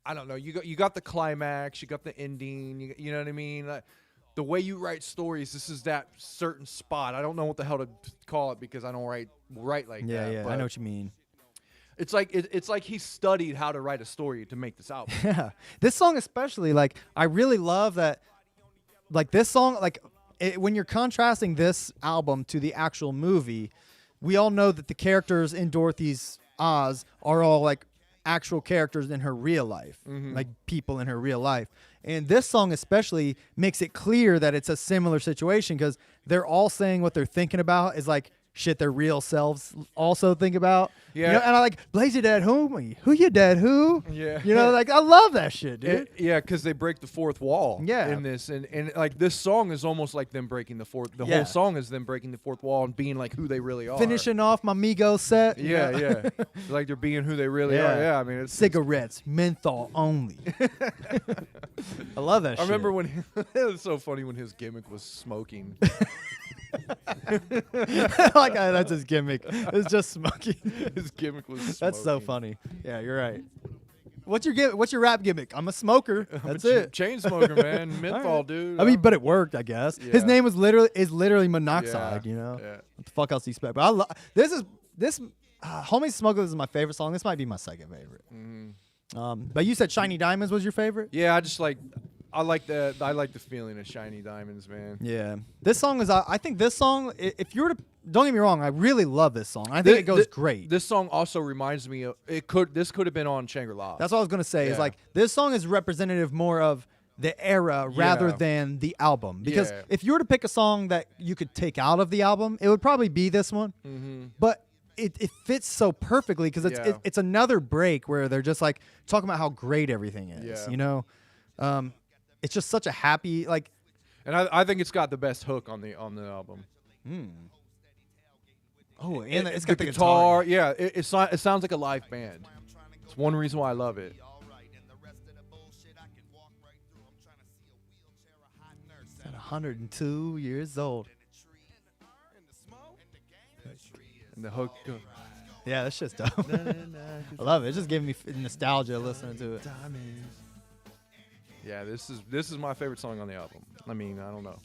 I don't know. You got the climax, you got the ending. You know what I mean? Like, the way you write stories, this is that certain spot. I don't know what the hell to call it because I don't write like that. Yeah, but I know what you mean. It's like it's like he studied how to write a story to make this album. Yeah, this song especially, like I really love that. Like this song, like when you're contrasting this album to the actual movie, we all know that the characters in Dorothy's Oz are all like actual characters in her real life, like people in her real life. And this song especially makes it clear that it's a similar situation because they're all saying what they're thinking about is like shit their real selves also think about. Yeah. You know, and I like Blaze your dad homie. Who your dad who? Yeah. You know, like I love that shit, dude. Yeah, because they break the fourth wall. Yeah. In this, and like this song is almost like them breaking the fourth. The Yeah. whole song is them breaking the fourth wall and being like who they really are. Finishing off my Migos set. you Yeah, know? yeah. Like they're being who they really Yeah. are. Yeah, I mean, it's Cigarettes, menthol only. I love that shit. I remember when it was so funny when his gimmick was smoking. like that's his gimmick. It's just smoking. His gimmick was smoking. That's so funny. Yeah, you're right. What's your rap gimmick? I'm a smoker. That's it. Chain smoker, man. Menthol, Alright. dude. I mean, but it worked, I guess. His Yeah. name was literally monoxide. Yeah, You know, yeah. what the fuck else do you expect? But I love this. Homie Smoker is my favorite song. This might be my second favorite. But you said Shiny Diamonds was your favorite. Yeah, I like the feeling of shiny diamonds, man. Yeah, this song is. I think this song. If you were to, don't get me wrong, I really love this song. I think it goes great. This song also reminds me of this could have been on Shangri-La. That's what I was gonna say. Is Yeah. like this song is representative more of the era rather Yeah. than the album. Because Yeah. if you were to pick a song that you could take out of the album, it would probably be this one. But it fits so perfectly because Yeah. it's another break where they're just like talking about how great everything is. Yeah. You know, it's just such a happy like. And I think it's got the best hook on the album. Oh, and it's the got the guitar. guitar. Yeah, it sounds like a live band. It's one reason why I love it. At 102 years old. And the hook. Yeah, that shit's dope. I love it. It just gave me nostalgia listening to it. Yeah, this is my favorite song on the album. I mean, I don't know.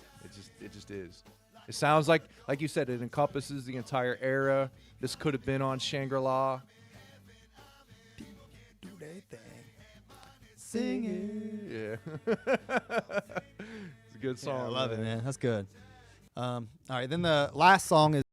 It just is. It sounds like you said, it encompasses the entire era. This could have been on Shangri-La. Do they thing. Sing it. Yeah. It's a good song. Yeah, I love it, man. That's good. All right, then the last song is.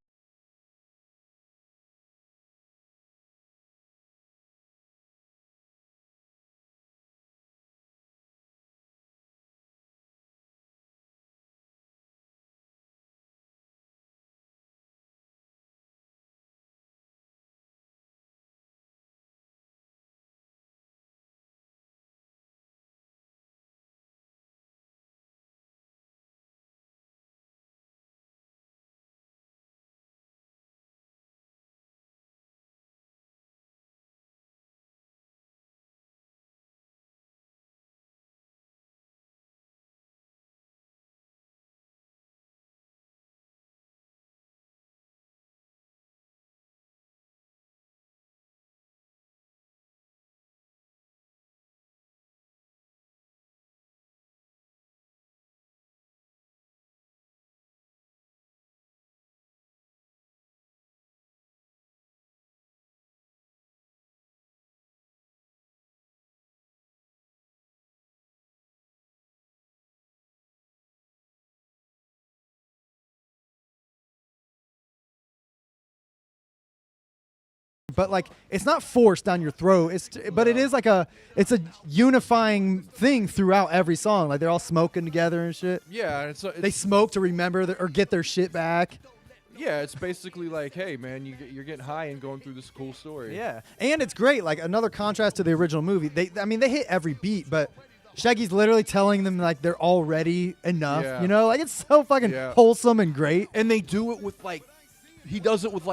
But like it's not forced down your throat. But it is like it's a unifying thing throughout every song. Like they're all smoking together and shit. Yeah, They smoke to remember or get their shit back. yeah, it's basically like, hey man, you're getting high and going through this cool story. Yeah, and it's great. Like another contrast to the original movie. They hit every beat, but Shaggy's literally telling them like they're already enough. Yeah. You know, like it's so fucking Yeah. wholesome and great. And they do it with he does it with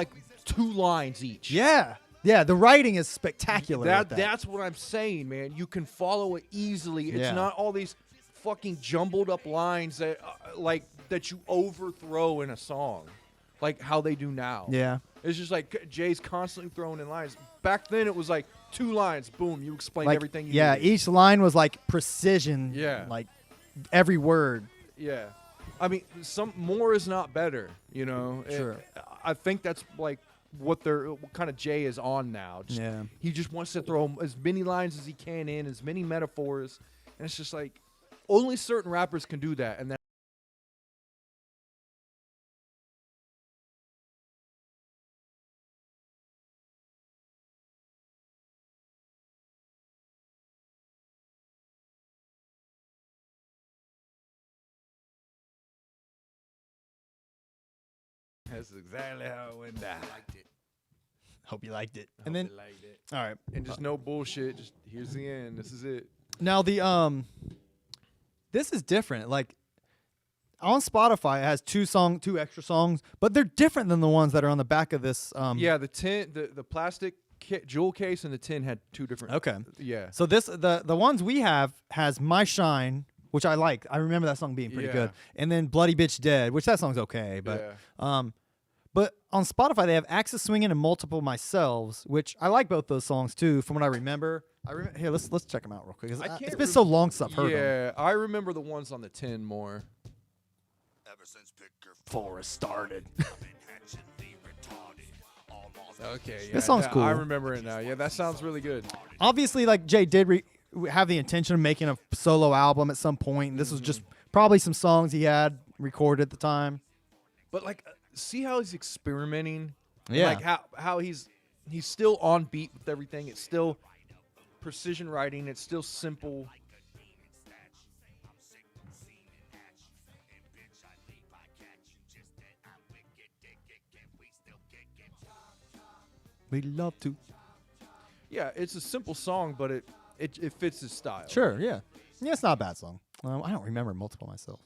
2 lines each. Yeah, yeah. The writing is spectacular. with that. That's what I'm saying, man. You can follow it easily. It's Yeah. not all these fucking jumbled up lines that that you overthrow in a song, like how they do now. Yeah. It's just like Jay's constantly throwing in lines. Back then, it was 2 lines, boom, you explained Like everything. You yeah, needed. each line was like precision. Yeah. Like every word. Yeah, I mean, some more is not better. You know. Sure. I think that's what kind of Jay is on now. Yeah. He just wants to throw as many lines as he can in, as many metaphors, and it's just like only certain rappers can do that, and That's exactly how it went down. Liked it. Hope you liked it. Hope And then, you liked it. all right. And just no bullshit. Just here's the end. This is it. Now the this is different. Like on Spotify, it has two extra songs, but they're different than the ones that are on the back of this. Yeah, the tin, the plastic jewel case and the tin had two different. Okay. Yeah. So this the ones we have has My Shine, which I like. I remember that song being pretty Yeah. good. And then Bloody Bitch Dead, which that song's okay, but but on Spotify they have Axis Swinging and Multiple Myselves, which I like both those songs too. From what I remember, here let's check them out real quick. 'Cause I can't it's been so long since I've heard them. Yeah, I remember the ones on the tin more. Ever since Picker Forest started. Okay, yeah, This song's cool. I remember it now. Yeah, that sounds really good. Obviously, like Jay did have the intention of making a solo album at some point. And this was just probably some songs he had recorded at the time. But like, see how he's experimenting. And, Yeah. like how he's still on beat with everything. It's still precision writing. It's still simple. We'd love to. Yeah, it's a simple song, but it fits his style. Sure, yeah. Yeah, it's not a bad song. I don't remember Multiple myself.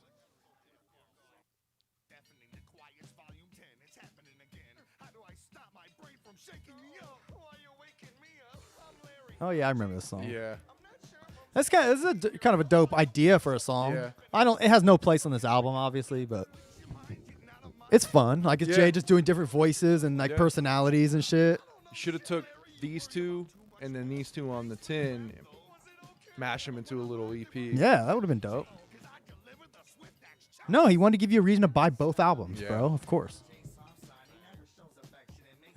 Oh yeah, I remember this song. Yeah. This is kind of a dope idea for a song. Yeah. It has no place on this album, obviously, but it's fun. Like it's Yeah. Jay just doing different voices and like Yeah. personalities and shit. You should have took these two and then these two on the tin, and mash them into a little EP. Yeah, that would have been dope. No, he wanted to give you a reason to buy both albums, Yeah. bro. Of course.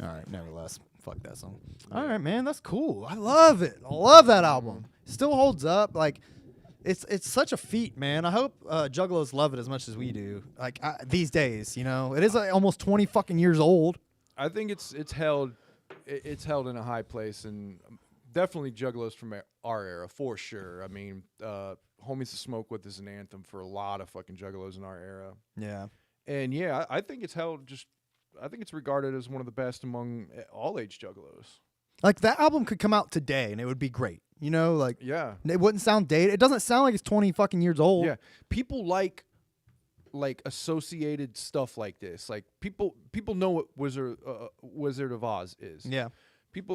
All right, nevertheless, fuck that song. All right, man, that's cool. I love it. I love that album. Still holds up. Like, it's such a feat, man. I hope Juggalos love it as much as we do. Like these days, you know, it is like almost 20 fucking years old. I think it's held in a high place, and definitely Juggalos from our era for sure. I mean, Homies to Smoke With is an anthem for a lot of fucking Juggalos in our era. Yeah. And yeah, I think it's held I think it's regarded as one of the best among all age Juggalos. Like that album could come out today and it would be great. You know, like Yeah. it wouldn't sound dated. It doesn't sound like it's 20 fucking years old. Yeah. People like associated stuff like this. Like people know what Wizard of Oz is. Yeah.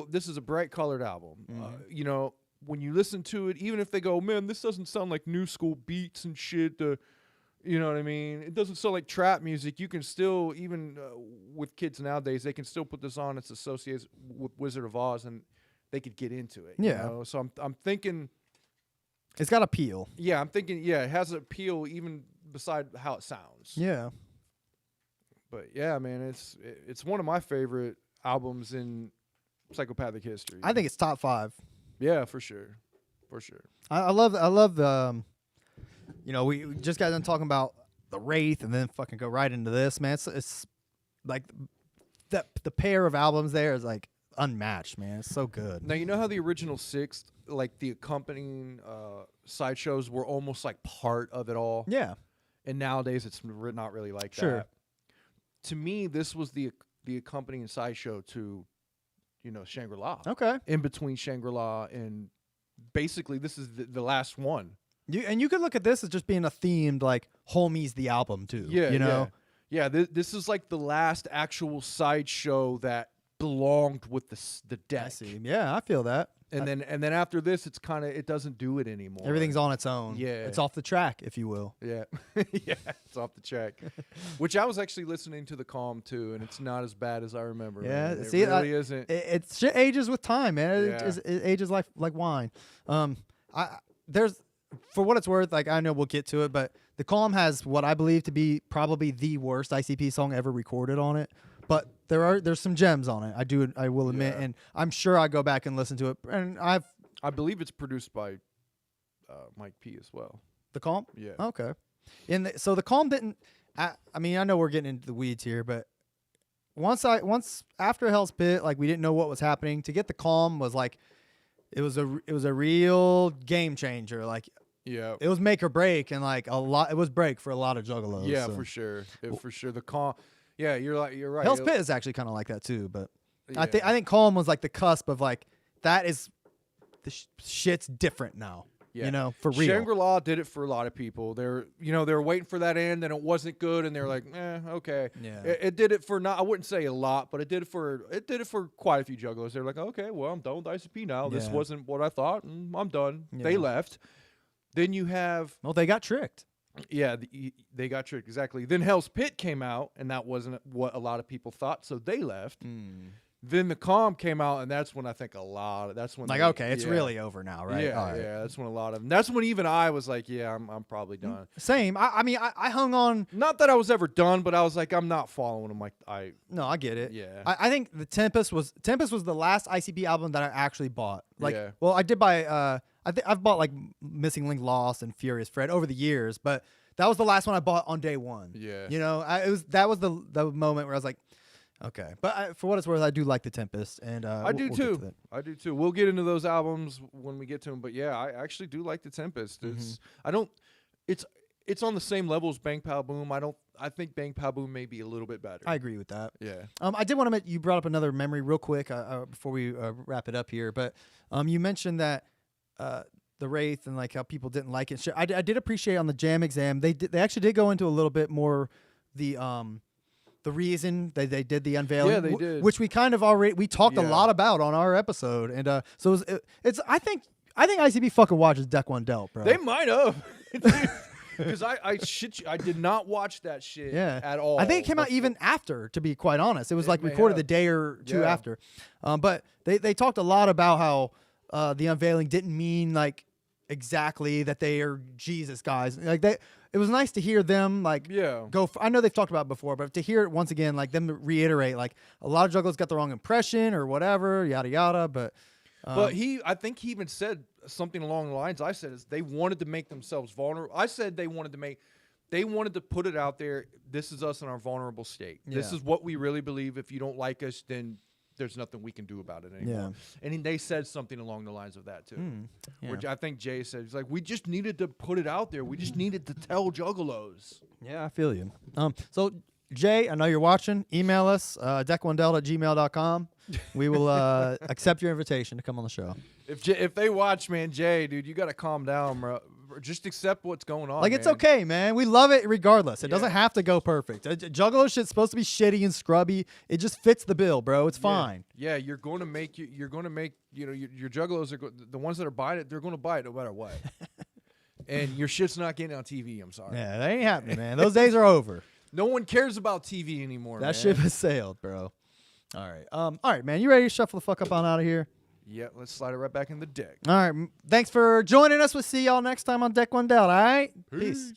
This is a bright colored album. You know, when you listen to it, even if they go, man, this doesn't sound like new school beats and shit. You know what I mean? It doesn't sound like trap music. You can still, even with kids nowadays, they can still put this on. It's associated with Wizard of Oz, and they could get into it. Yeah. You know? So I'm thinking, It's got appeal. yeah, it has an appeal even beside how it sounds. Yeah. But yeah, man, it's one of my favorite albums in psychopathic history. I think it's top 5. Yeah, for sure. For sure. I love the you know, we just got done talking about the Wraith and then fucking go right into this, man. It's like the pair of albums there is like unmatched, man. It's so good. Now, you know how the original 6, like the accompanying sideshows were almost like part of it all? Yeah. And nowadays it's not really like Sure. that. To me, this was the accompanying sideshow to, you know, Shangri-La. Okay. In between Shangri-La and basically this is the last one. You could look at this as just being a themed like Homies the album too. Yeah, you know. Yeah, this is like the last actual sideshow that belonged with the I deck. see. Yeah, I feel that. And then after this, it's kind of, it doesn't do it anymore. Everything's on its own. Yeah. It's off the track, if you will. Yeah, yeah, it's off the track. Which I was actually listening to the Calm too, and it's not as bad as I remember. Yeah, man. see, it really isn't. It shit ages with time, man. Yeah. It ages like wine. There's, for what it's worth, like I know we'll get to it, but the Calm has what I believe to be probably the worst ICP song ever recorded on it. But there's some gems on it. I will admit, Yeah. and I'm sure I go back and listen to it. And I believe it's produced by Mike P as well. the Calm. Yeah. Okay. So the Calm didn't. I mean, I know we're getting into the weeds here, but once after Hell's Pit, like we didn't know what was happening. To get the Calm was like, it was a real game changer. Like Yeah. it was make or break, and like it was break for a lot of Juggalos. Yeah, so. for sure. For sure. The Calm. Yeah, you're right. Hell's Pit is actually kind of like that too, but I Yeah. think Calm was like the cusp of like that is the shit's different now. Yeah. You know, for real. Shangri-La did it for a lot of people. They were waiting for that end, and it wasn't good, and they were like, okay. Yeah. It did it for I wouldn't say a lot, but it did it for quite a few juggalos. They were like, okay, well, I'm done with ICP now. This Yeah. wasn't what I thought, and I'm done. They Yeah. left. Then you have Well, they got tricked. they got tricked exactly. Then Hell's Pit came out, and that wasn't what a lot of people thought, so they left. Then the Calm came out, and that's when I think that's when Like, they- okay, it's yeah. really over now, right? Yeah, All right. yeah, that's when a lot of that's when even I was like, yeah, I'm probably done. Same. I mean, I hung on. Not that I was ever done, but I was like, I'm not following them. Like No, I get it. Yeah. I think the Tempest was the last ICP album that I actually bought. Like, Yeah. well, I did buy. I've bought like Missing Link, Lost, and Furious Fred over the years, but that was the last one I bought on day one. Yeah. You know, that was the moment where I was like, okay. But for what it's worth, I do like the Tempest, and I do we'll get to too. that. I do too. We'll get into those albums when we get to them, but yeah, I actually do like the Tempest. It's on the same level as Bang Pow Boom. I think Bang Pow Boom may be a little bit better. I agree with that. Yeah. I did want to you brought up another memory real quick before we wrap it up here, but you mentioned that the Wraith and like how people didn't like it. I did appreciate on the Jam Exam they actually did go into a little bit more the reason they did the unveiling. Yeah, they did. Which we kind of already talked a Yeah. lot about on our episode, and so it's I think ICB fucking watches Deck One Dealt, bro. They might have. Because I did not watch that shit at all. I think it came out even after, to be quite honest. It was like may recorded have. the day or two Yeah. after. But they talked a lot about how the unveiling didn't mean like exactly that they are Jesus guys. Like it was nice to hear them like go. I know they've talked about it before, but to hear it once again, like them reiterate, like a lot of jugglers got the wrong impression or whatever, yada yada. But I think he even said something along the lines I said is they wanted to make themselves vulnerable. I said they wanted to put it out there. This is us in our vulnerable state. This Yeah. is what we really believe. If you don't like us, then there's nothing we can do about it anymore. And they said something along the lines of that too. yeah. Which I think Jay said, he's like, we just needed to put it out there. We just needed to tell juggalos. Yeah, I feel you. So Jay, I know you're watching. Email us, deck1delt@gmail.com. We will accept your invitation to come on the show. If they watch, man, Jay, dude, you got to calm down, bro. Just accept what's going on. Like, it's man. okay, man. We love it regardless. It Yeah. doesn't have to go perfect. Juggalo shit's supposed to be shitty and scrubby. It just fits the bill, bro. It's fine. Yeah, you're going to make your juggalos are the ones that are buying it. They're going to buy it no matter what. And your shit's not getting on TV. I'm sorry. Yeah, that ain't happening, man. Those days are over. No one cares about TV anymore. That man. ship has sailed, bro. All right, man. You ready to shuffle the fuck up on out of here? Yeah, let's slide it right back in the deck. All right. Thanks for joining us. We'll see y'all next time on Deck One Dealt. All right. Peace.